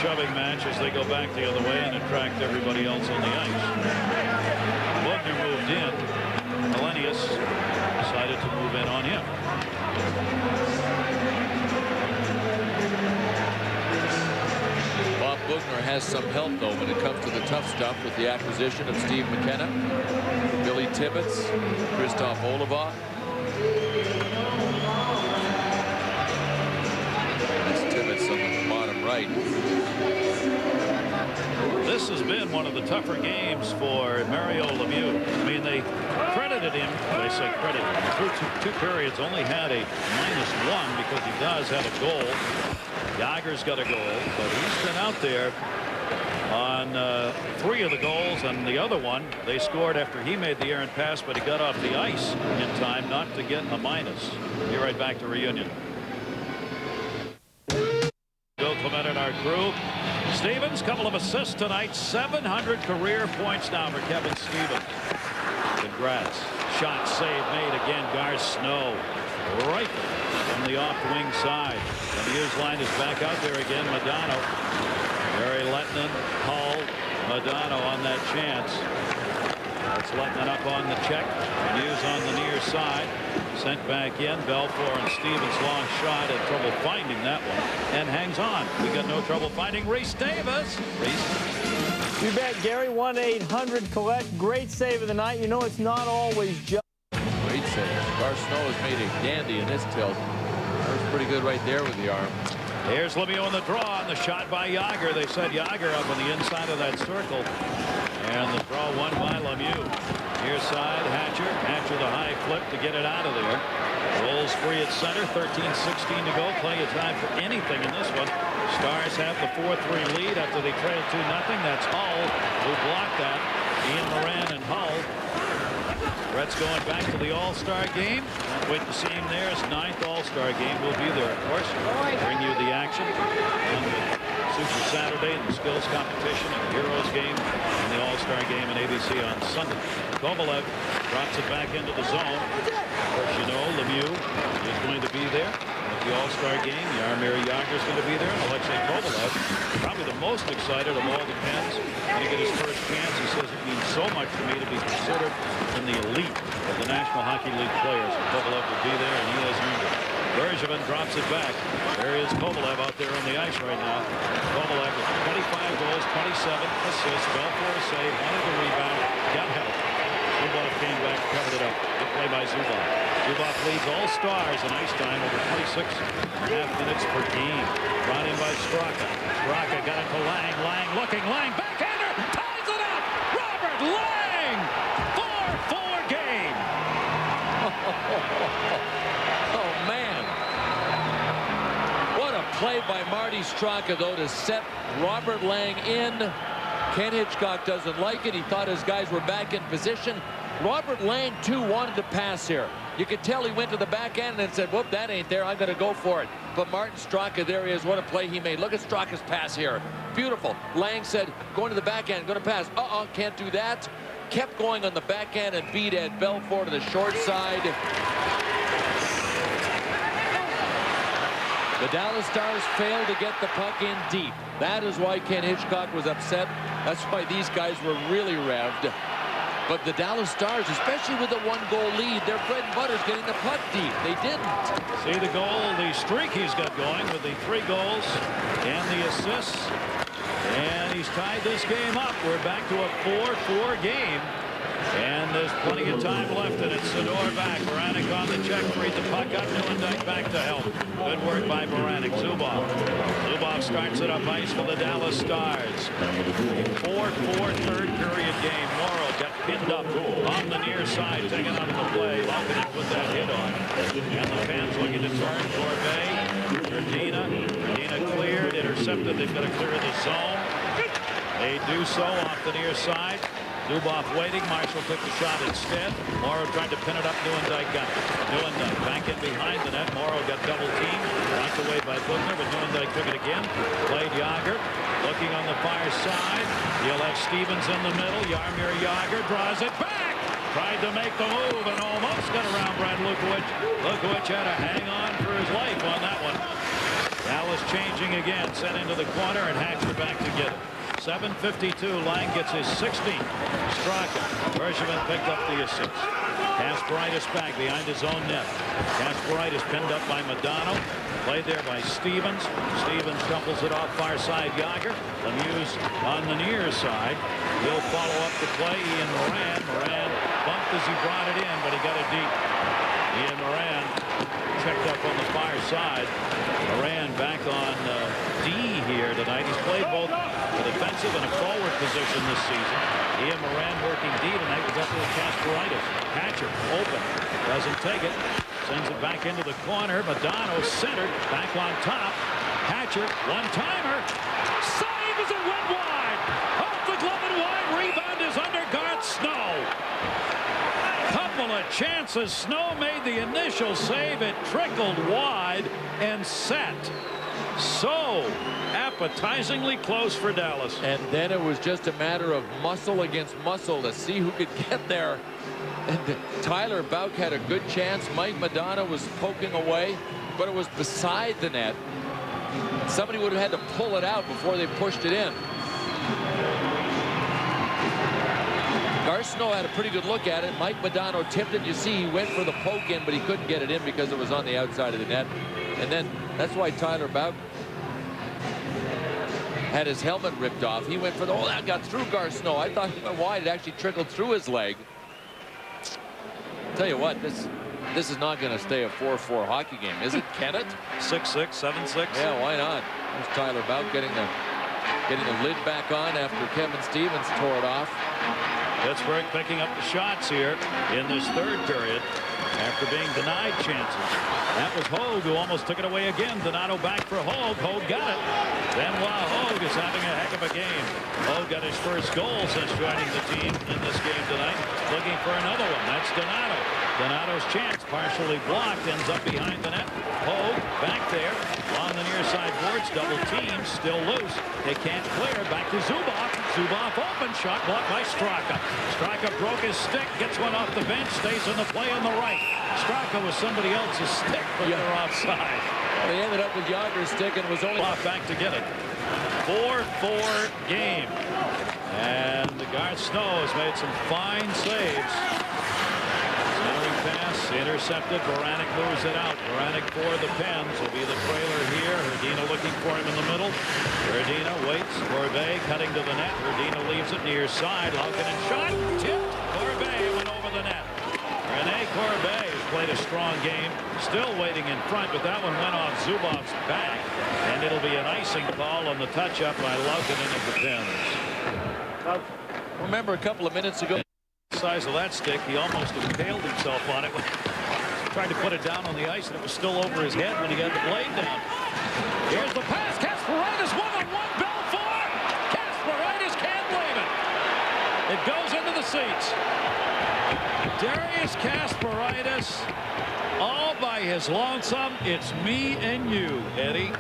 shoving match as they go back the other way and attract everybody else on the ice. Wagner moved in. Hellenius decided to move in on him. Bob Bugner has some help, though, when it comes to the tough stuff with the acquisition of Steve McKenna, Billy Tibbetts, Christoph Oliva. That's Tibbetts on the bottom right. This has been one of the tougher games for Mario Lemieux. I mean, they credited him, they say credited him, through two periods, only had a -1 because he does have a goal. Jagr's got a goal, but he's been out there on 3 of the goals, and the other one they scored after he made the errant pass, but he got off the ice in time not to get a minus. Be right back to Reunion. Thorne-Clement in our crew. Stevens, couple of assists tonight, 700 career points now for Kevin Stevens. Congrats. Shot save made again. Gar Snow right from the off wing side. The Hughes line is back out there again. Modano, Barry Lettinen, Hull, Modano on that chance. That's Lettinen up on the check. Hughes on the near side. Sent back in. Belfour and Stevens long shot. Had trouble finding that one and hangs on. We got no trouble finding Reese Davis. Reese. You bet, Gary. 1-800-COLLECT. Great save of the night. You know it's not always just. Great save. Gar Snow has made a dandy in this tilt. That was pretty good right there with the arm. Here's Lemieux on the draw, and the shot by Jagr. They set Jagr up on the inside of that circle. And the draw won by Lemieux. Near side, Hatcher. Hatcher the high flip to get it out of there. Rolls free at center. 13-16 to go. Plenty of time for anything in this one. Stars have the 4-3 lead after they trail 2-0. That's Hull who blocked that. Ian Moran and Hull. Brett's going back to the All-Star game. Can't wait to see him there. His 9th All-Star game will be there, of course. Bring you the action on the Super Saturday and the skills competition and the Heroes game and the All-Star game in ABC on Sunday. Kovalev drops it back into the zone. Of course, you know Lemieux is going to be there at the All-Star game. Jaromir Jagr is going to be there, and Alexei Kovalev, probably the most excited of all the Pens, going to get his first chance. He says it means so much to me to be considered in the elite of the National Hockey League players. Kovalev will be there, and he has earned it. Bergevin drops it back. There is Kovalev out there on the ice right now. Kovalev with 25 goals, 27 assists. Belfour save, wanted the rebound, got help. Zubov came back, covered it up. Good play by Zubov. Zubov leads all Stars in ice time over 26.5 minutes per game. Brought in by Straka. Straka got it to Lang. Lang looking. Lang backhander. Ties it up. Robert Lang. 4-4 game. Oh, man. What a play by Marty Straka, though, to set Robert Lang in. Ken Hitchcock doesn't like it. He thought his guys were back in position. Robert Lang, too, wanted to pass here. You could tell he went to the backhand and said, whoop, that ain't there. I'm going to go for it. But Martin Straka, there he is. What a play he made. Look at Straka's pass here. Beautiful. Lang said, going to the backhand, going to pass. Can't do that. Kept going on the backhand and beat Ed Belfour to the short side. The Dallas Stars failed to get the puck in deep. That is why Ken Hitchcock was upset. That's why these guys were really revved. But the Dallas Stars, especially with a 1-goal lead, their bread and butter is getting the puck deep. They didn't. See the goal, the streak he's got going with the 3 goals and the assists. And he's tied this game up. We're back to a 4-4 game. And there's plenty of time left, and it's Sador back. Baranek on the check, freed the puck up. Newendike back to help. Good work by Baranek. Zubov. Zubov starts it up ice for the Dallas Stars. A 4-4 third period game. Morrow got pinned up on the near side, taken out of the play. Malkin put that hit on. And the fans looking to turn. Corvée. Verdina cleared, intercepted. They've got to clear the zone. They do so off the near side. Zubov waiting. Marshall took the shot instead. Morrow tried to pin it up. Newendike got it. Newendike back in behind the net. Morrow got double teamed. Knocked away by Bugner, but Newendike took it again. Played Jágr. Looking on the far side. He'll have Stevens in the middle. Jaromir Jágr draws it back. Tried to make the move and almost got around Brad Lukowich. Lukowich had to hang on for his life on that one. Dallas changing again. Sent into the corner and Hatcher back to get it. 7:52. Lang gets his 16th. Straka. Bergevin picked up the assist. Kasparaitis back behind his own net. Kasparaitis pinned up by Modano. Played there by Stevens. Stevens shuffles it off far side. Jágr. Lemieux on the near side. He'll follow up the play. Ian Moran. Moran bumped as he brought it in, but he got it deep. Ian Moran checked up on the far side. Moran back on D here tonight. He's played both a defensive and a forward position this season. Ian Moran working D tonight was up with Kasparaitis. Hatcher open. Doesn't take it. Sends it back into the corner. Modano centered. Back on top. Hatcher. One-timer. Save as it went wide. Off the glove and wide. Rebound is under Garth Snow. Couple of chances. Snow made the initial save. It trickled wide and set. So appetizingly close for Dallas. And then it was just a matter of muscle against muscle to see who could get there. And Tyler Bouck had a good chance. Mike Modano was poking away, but it was beside the net. Somebody would have had to pull it out before they pushed it in. Garth Snow had a pretty good look at it. Mike Modano tipped it. You see he went for the poke in, but he couldn't get it in because it was on the outside of the net. And then that's why Tyler Bouck had his helmet ripped off. He went for the, oh, that got through Garth Snow. I thought he went wide. It actually trickled through his leg. Tell you what, this is not going to stay a 4-4 hockey game, is it? Can it? 6-6, 7-6. Yeah, why not? There's Tyler Bouck getting the lid back on after Kevin Stevens tore it off. Pittsburgh picking up the shots here in this third period after being denied chances. That was Hogue who almost took it away again. Donato back for Hogue. Hogue got it. Benoit Hogue is having a heck of a game. Hogue got his first goal since joining the team in this game tonight. Looking for another one. That's Donato. Donato's chance partially blocked, ends up behind the net. Hogue back there on the near side boards. Double team, still loose. They can't clear. Back to Zubov. Zubov open shot blocked by Straka. Straka broke his stick, gets one off the bench, stays in the play on the right. Straka was somebody else's stick, but they're offside. Well, they ended up with Jágr's stick and was only back to get it. 4-4 game. And the Garth Snow has made some fine saves. Centering pass intercepted. Baranek moves it out. Baranek for the Pens will be the trailer here. Hrdina looking for him in the middle. Hrdina waits. Corvée cutting to the net. Hrdina leaves it near side. Laukkanen shot. Tipped. Corvée went over the net. Rene Corvée has played a strong game. Still waiting in front, but that one went off Zubov's back. And it'll be an icing call on the touch-up by Laukkanen of the Pens. remember a couple of minutes ago. The size of that stick, he almost impaled himself on it. Tried to put it down on the ice, and it was still over his head when he got the blade down. Here's the pass. Kasparaitis one-on-one. Belfour. Kasparaitis can't believe it. It goes into the seats. Darius Kasparaitis, all by his lonesome. It's me and you, Eddie.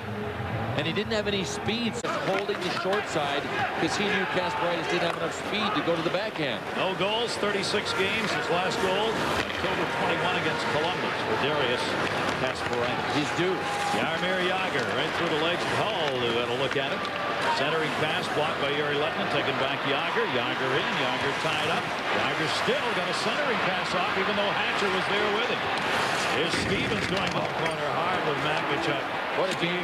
And he didn't have any speed, so holding the short side because he knew Kasparaitis didn't have enough speed to go to the backhand. No goals, 36 games. His last goal, October 21 against Columbus for Darius Kasparaitis. He's due. Jaromir Jágr right through the legs of Hull, who had a look at it. Centering pass blocked by Yuri Lettman, taking back Jágr. Jágr in, Jágr tied up. Jágr still got a centering pass off, even though Hatcher was there with him. Here's Stevens going to the corner hard with Matvichuk. What a game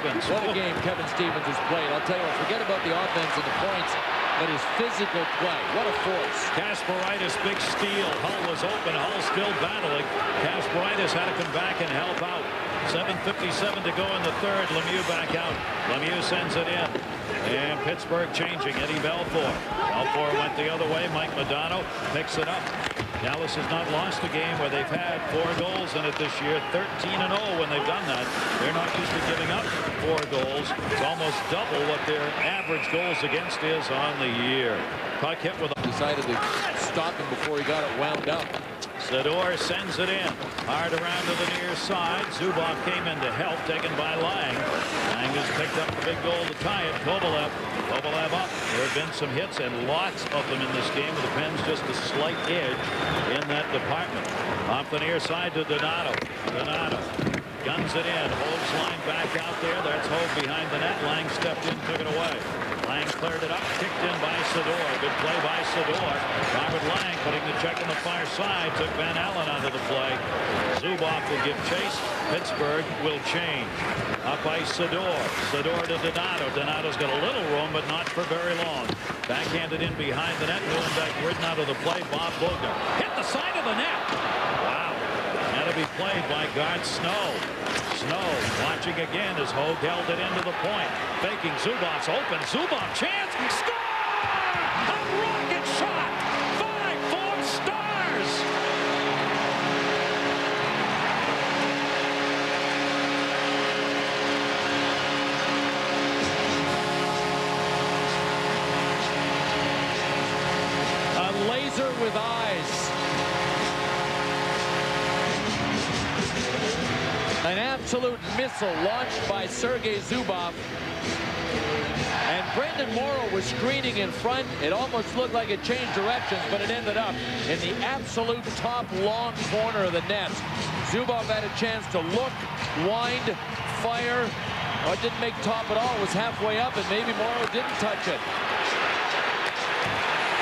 Kevin Stevens has played. I'll tell you what, forget about the offense and the points. but his physical play. What a force. Kasparaitis, big steal. Hull was open. Hull still battling. Kasparaitis had to come back and help out. 7:57 to go in the third. Lemieux back out. Lemieux sends it in. And Pittsburgh changing. Eddie Belfour. Belfour went the other way. Mike Modano picks it up. Dallas has not lost a game where they've had 4 goals in it this year. 13-0 when they've done that. They're not used to giving up 4 goals. It's almost double what their average goals against is on the year. Puck hit with a... Decided to stop him before he got it wound up. Sador sends it in. Hard around to the near side. Zubov came in to help, taken by Lang. Lang has picked up the big goal to tie it. Kovalev up. There have been some hits and lots of them in this game with the Pens just a slight edge in that department. Off the near side to Donato. Donato guns it in. Hoag's line back out there. That's Hoag behind the net. Lang stepped in, took it away. Lang cleared it up, kicked in by Sador. Good play by Sador. Robert Lang putting the check on the far side. Took Van Allen out of the play. Zubov will give chase. Pittsburgh will change. Up by Sador. Sador to Donato. Donato's got a little room, but not for very long. Backhanded in behind the net. Newendijk ridden out of the play. Bob Boughner hit the side of the net. Wow. Had to be played by guard Snow. Snow watching again as Hoag held it into the point. Faking. Zubov's open. Zubov chance. Score! A rocket shot! 5-4 Stars! A laser with eyes. An absolute missile launched by Sergei Zubov. And Brendan Morrow was screening in front. It almost looked like it changed directions, but it ended up in the absolute top long corner of the net. Zubov had a chance to look, wind, fire. Oh, it didn't make top at all. It was halfway up, and maybe Morrow didn't touch it.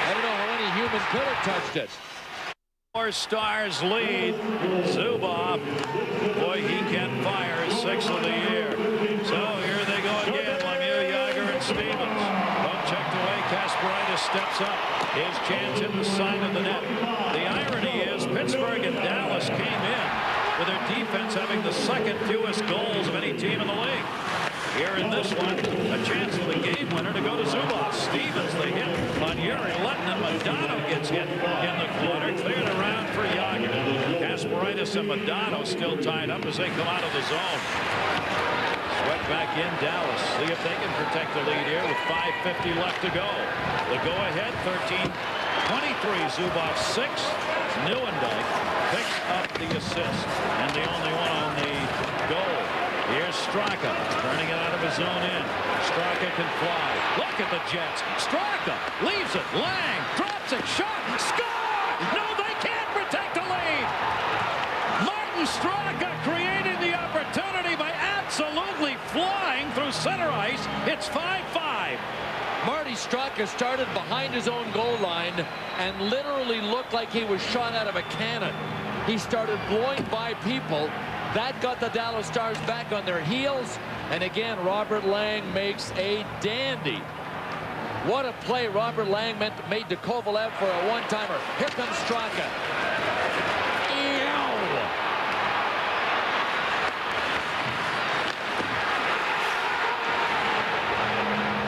I don't know how any human could have touched it. 4 Stars lead. Zubov, boy, he can fire his 6th of the year. So here they go again. Lemieux, Yager, and Stevens. Both checked away. Kasparaitis steps up. His chance hit the side of the net. The irony is Pittsburgh and Dallas came in with their defense having the 2nd fewest goals of any team in the league. Here in this one, a chance for the game winner to go to Zubov. Stevens, the hit on Yuri Letton, and Modano gets hit in the corner. Cleared around for Yager. Kasparaitis and Modano still tied up as they come out of the zone. Sweat back in Dallas. See if they can protect the lead here with 5:50 left to go. The go-ahead, 13-23. Zubov 6. Newendijk picks up the assist, and the only one on the goal. Here's Straka, turning it out of his own end. Straka can fly. Look at the Jets. Straka leaves it. Lang drops it. Shot. Score! No, they can't protect the lead. Martin Straka created the opportunity by absolutely flying through center ice. It's 5-5. Marty Straka started behind his own goal line and literally looked like he was shot out of a cannon. He started blowing by people. That got the Dallas Stars back on their heels. And again, Robert Lang makes a dandy. What a play Robert Lang made to Kovalev for a one-timer. Here comes Straka. Ew.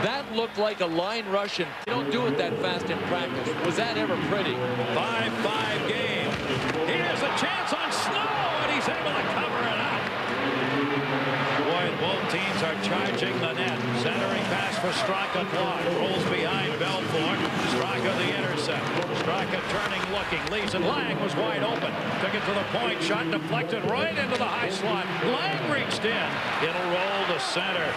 That looked like a line rush, and you don't do it that fast in practice. Was that ever pretty? 5-5 game. Here's a chance on Snow, and he's able to cover it up. Boy, both teams are charging the net. Centering pass for Straka, blocked. Rolls behind Belfour. Straka the intercept. Straka turning, looking, leaves it. Lang was wide open. Took it to the point. Shot deflected right into the high slot. Lang reached in. It'll roll to center.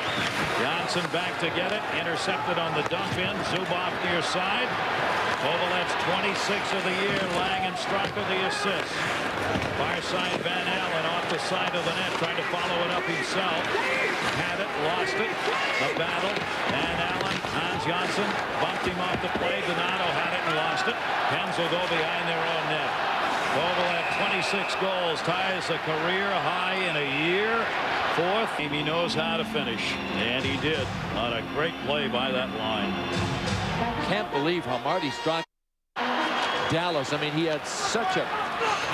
Johnson back to get it. Intercepted on the dump in. Zubov near side. Kovalev's 26 of the year. Lang and Straka the assist. Far side Van Allen off the side of the net, trying to follow it up himself. Had it, lost it. The battle. Van Allen, Hans Johnson bumped him off the play. Donato had it and lost it. Pens will go behind their own net. Kovalev 26 goals, ties a career high in a year. 4th. He knows how to finish, and he did on a great play by that line. Can't believe how Marty Straka, Dallas, I mean, he had such a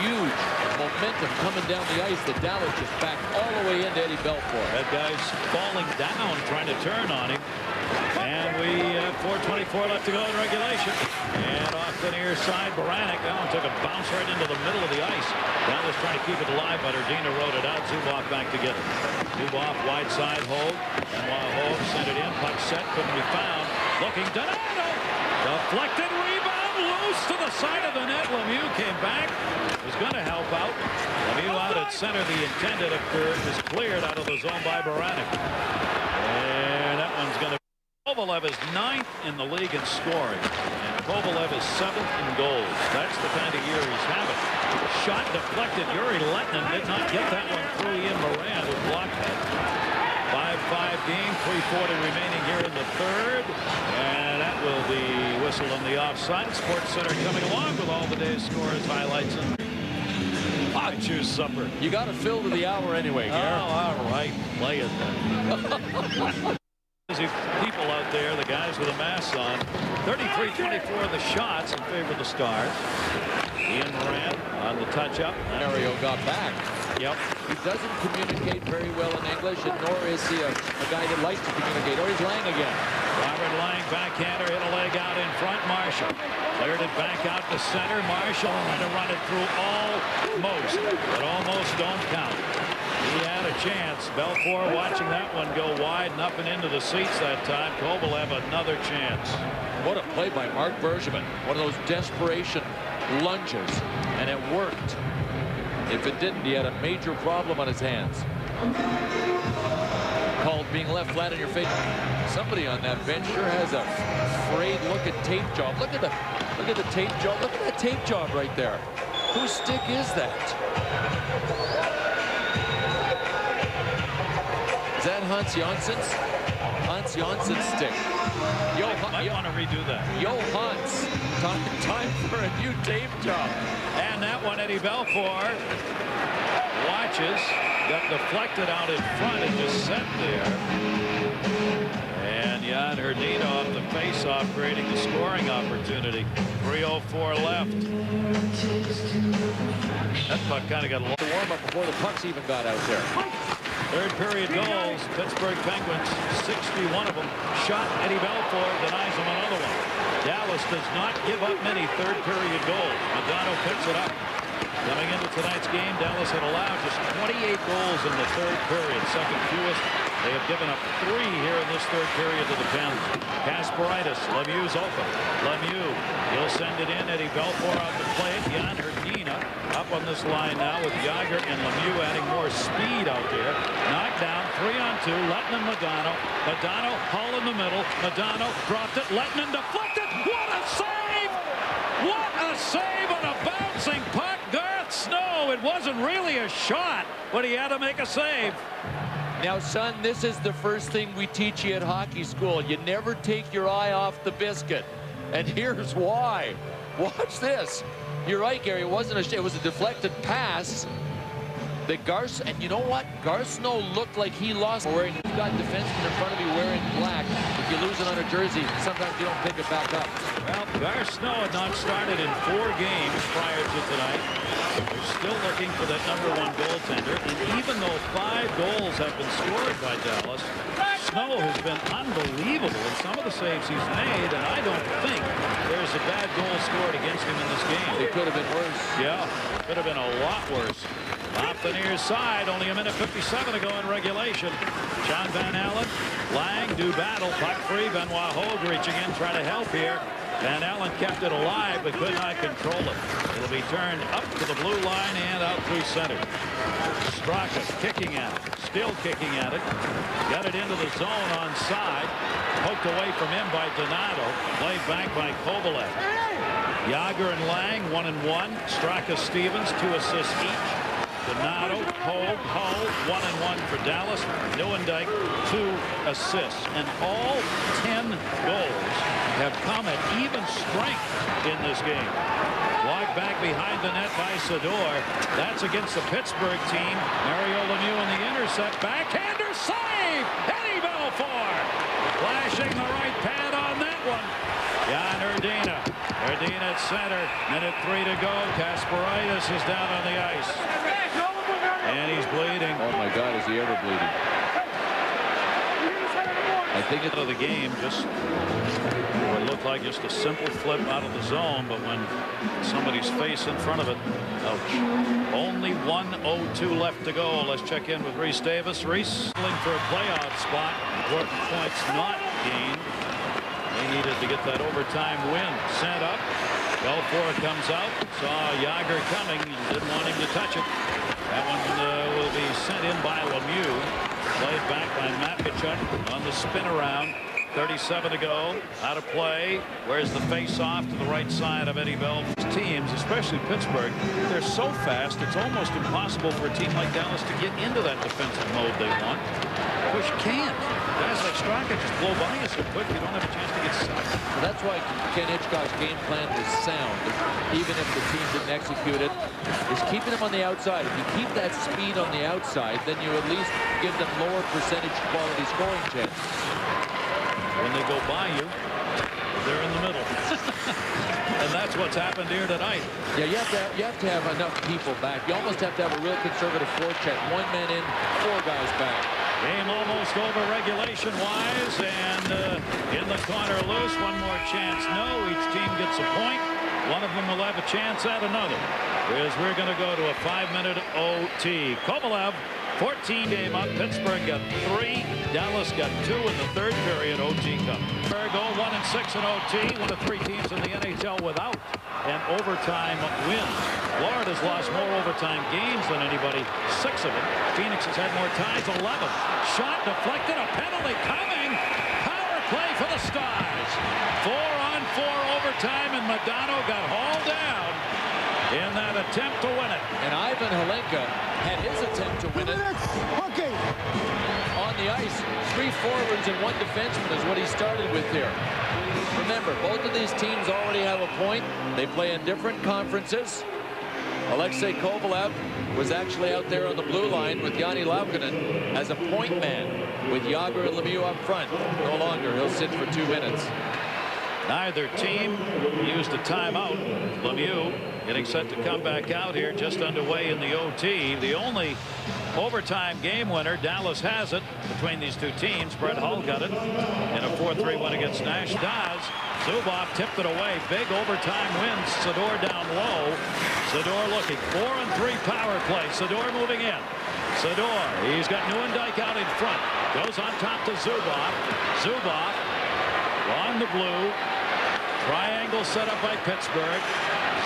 huge momentum coming down the ice that Dallas just backed all the way into Eddie Belfour. That guy's falling down, trying to turn on him. And we have 4:24 left to go in regulation. And off the near side, Baranek. That one took a bounce right into the middle of the ice. Dallas trying to keep it alive, but Erdina wrote it out. Zubov back to get it. Zubov wide side hold. And while Hogue sent it in, puck set, couldn't be found. Looking, Donato! Deflected rebound, loose to the side of the net. Lemieux came back. Was going to help out. Lemieux out at center. The intended is cleared out of the zone by Baranek. And that one's going to... Kovalev is 9th in the league in scoring, and Kovalev is 7th in goals. That's the kind of year he's having. Shot deflected. Yuri Letnin did not get that one through. Ian Moran would block that. 5-5 game, 3:40 remaining here in the third, and that will be whistle on the offside. Sports Center coming along with all the day's scores, highlights, and I choose supper. You got to fill to the hour anyway, Gary. Oh, all right, play it then. People out there, the guys with the masks on. 33-24 the shots in favor of the Stars. Ian Moran on the touch-up. Mario got back. Yep. He doesn't communicate very well in English, and nor is he a guy that likes to communicate. Or he's Lang again. Robert Lang, backhander, hit a leg out in front. Marshall cleared it back out to center. Marshall trying to run it through almost, but almost don't count. He had a chance. Belfour watching that one go wide and up and into the seats that time. Kovalev another chance. What a play by Mark Bergevin. One of those desperation lunges, and it worked. If it didn't, he had a major problem on his hands. Called being left flat on your face. Somebody on that bench sure has a frayed look at tape job. Look at the tape job. Look at that tape job right there. Whose stick is that? Is that Hans Jansson's? Hans Jansson's stick. Yo, might want to redo that. Yo, Hans, time for a new tape job. And that one, Eddie Belfour watches, got deflected out in front and just set there. And Jan Hrdina off the face-off, creating the scoring opportunity. 3:04 left. That puck kind of got a little warm-up before the pucks even got out there. Third period goals. Pittsburgh Penguins, 61 of them. Shot. Eddie Belfour denies them another one. Dallas does not give up many third period goals. Madonna picks it up. Coming into tonight's game, Dallas had allowed just 28 goals in the third period, second fewest. They have given up 3 here in this third period to the Pens. Kasparaitis, Lemieux's open. Lemieux, he'll send it in. Eddie Belfour out to play it. Jan Hrdina up on this line now with Jagr and Lemieux adding more speed out there. Knocked down, 3-on-2. Letnin and Madonna. Madonna, Hull in the middle. Madonna dropped it. Letnin deflected. What a save! What a save on a bouncing puck. Garth Snow. It wasn't really a shot, but he had to make a save. Now, son, this is the first thing we teach you at hockey school. You never take your eye off the biscuit. And here's why. Watch this. You're right, Gary. It wasn't it was a deflected pass. The Garth, and you know what? Garth Snow looked like he lost. Wearing, you've got defensemen in front of you wearing black. If you lose it on a jersey, sometimes you don't pick it back up. Well, Garth Snow had not started in 4 games prior to tonight. We're still looking for that #1 goaltender. And even though 5 goals have been scored by Dallas, Snow has been unbelievable in some of the saves he's made. And I don't think there's a bad goal scored against him in this game. It could have been worse. Yeah, could have been a lot worse. Off the near side, only a minute 57 to go in regulation. John Van Allen, Lang do battle, puck free. Benoit Hogue reaching in, trying to help here. Van Allen kept it alive, but could not control it. It'll be turned up to the blue line and out through center. Straka kicking at it, still kicking at it. Got it into the zone on side. Poked away from him by Donato. Played back by Kovalev. Jagr and Lang, 1-1. Straka Stevens, 2 assists each. Donato, Hogue, Hull, 1-1 for Dallas. Neuendijk, 2 assists. And all 10 goals have come at even strength in this game. Locked back behind the net by Sador. That's against the Pittsburgh team. Mario Lemieux in the intercept. Backhander save! Eddie Belfour flashing the right pad on that one. at center. Minute 3 to go. Kasparaitis is down on the ice. And he's bleeding. Oh my God, is he ever bleeding? I think it's of the game, just what looked like just a simple flip out of the zone, but when somebody's face in front of it, ouch. Only 1:02 left to go. Let's check in with Rhys Davis. Rhys looking for a playoff spot. Important points not gained. They needed to get that overtime win. Sent up. Belfour comes out. Saw Jágr coming and didn't want him to touch it. That one will be sent in by Lemieux. Played back by Matvichuk on the spin around. 37 to go. Out of play. Where's the face-off to the right side of Eddie Belfour's teams, especially Pittsburgh. They're so fast, it's almost impossible for a team like Dallas to get into that defensive mode they want. Of course, you can't. Guys like Straka just blow by you so quick, you don't have a chance to get stuck. Well, that's why Ken Hitchcock's game plan was sound, even if the team didn't execute it, is keeping them on the outside. If you keep that speed on the outside, then you at least give them lower percentage quality scoring chance. When they go by you, they're in the middle. And that's what's happened here tonight. Yeah, you have to have enough people back. You almost have to have a real conservative forecheck. One man in, 4 guys back. Game almost over regulation-wise, and in the corner loose. One more chance. No, each team gets a point. One of them will have a chance at another. As we're going to go to a 5-minute OT. Kovalev, 14 game up. Pittsburgh got 3. Dallas got 2 in the third period. OT comes. Go 1-6 in OT. One of 3 teams in the NHL without an overtime win. Florida's lost more overtime games than anybody. 6 of them. Phoenix has had more ties. 11. Shot deflected. A penalty coming. Power play for the Stars. 4-on-4 overtime, and Modano got hauled down in that attempt to win it. And Ivan Hlinka had his attempt to win it. Okay. On the ice, 3 forwards and 1 defenseman is what he started with there. Remember, both of these teams already have a point. They play in different conferences. Alexei Kovalev was actually out there on the blue line with Jani Laukkanen as a point man with Jágr and Lemieux up front. No longer. He'll sit for 2 minutes. Neither team used a timeout. Lemieux getting set to come back out here, just underway in the OT. The only overtime game winner, Dallas has it between these 2 teams. Brett Hull got it in a 4-3 win against Nash. Does. Zubov tipped it away. Big overtime win. Sador down low. Sador looking. 4-on-3 power play. Sador moving in. Sador, he's got Nieuwendyk out in front. Goes on top to Zubov. Zubov along the blue. Triangle set up by Pittsburgh.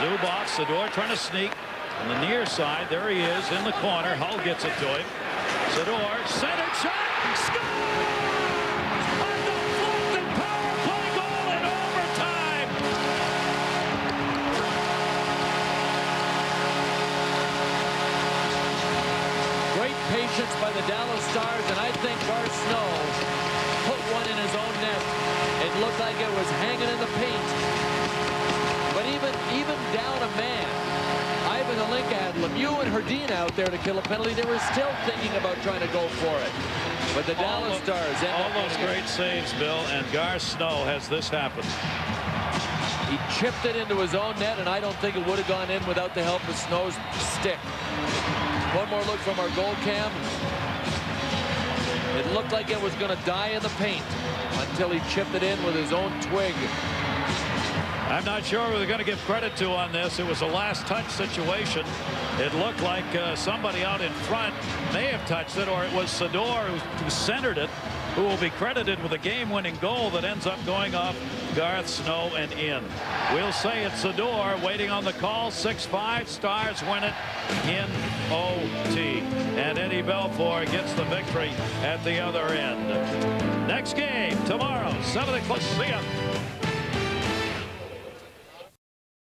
Zubov, Sador trying to sneak on the near side. There he is in the corner. Hull gets it to him. Sador, centered shot, scores! A deflected power play goal in overtime. Great patience by the Dallas Stars, and I think Garth Snow put one in his own net. It looked like it was hanging in the paint. But even down a man, Ivan Hlinka had Lemieux and Herdina out there to kill a penalty. They were still thinking about trying to go for it. But the Dallas Stars end up all those great saves, Bill, and Garth Snow has this happen. He chipped it into his own net, and I don't think it would have gone in without the help of Snow's stick. One more look from our goal cam. It looked like it was going to die in the paint until he chipped it in with his own twig. I'm not sure we're going to give credit to on this. It was a last touch situation. It looked like somebody out in front may have touched it, or it was Sador who centered it, who will be credited with a game-winning goal that ends up going off Garth Snow and in. We'll say it's Sador waiting on the call. 6-5. Stars win it in OT. And Eddie Belfour gets the victory at the other end. Next game tomorrow, 7 o'clock. See ya.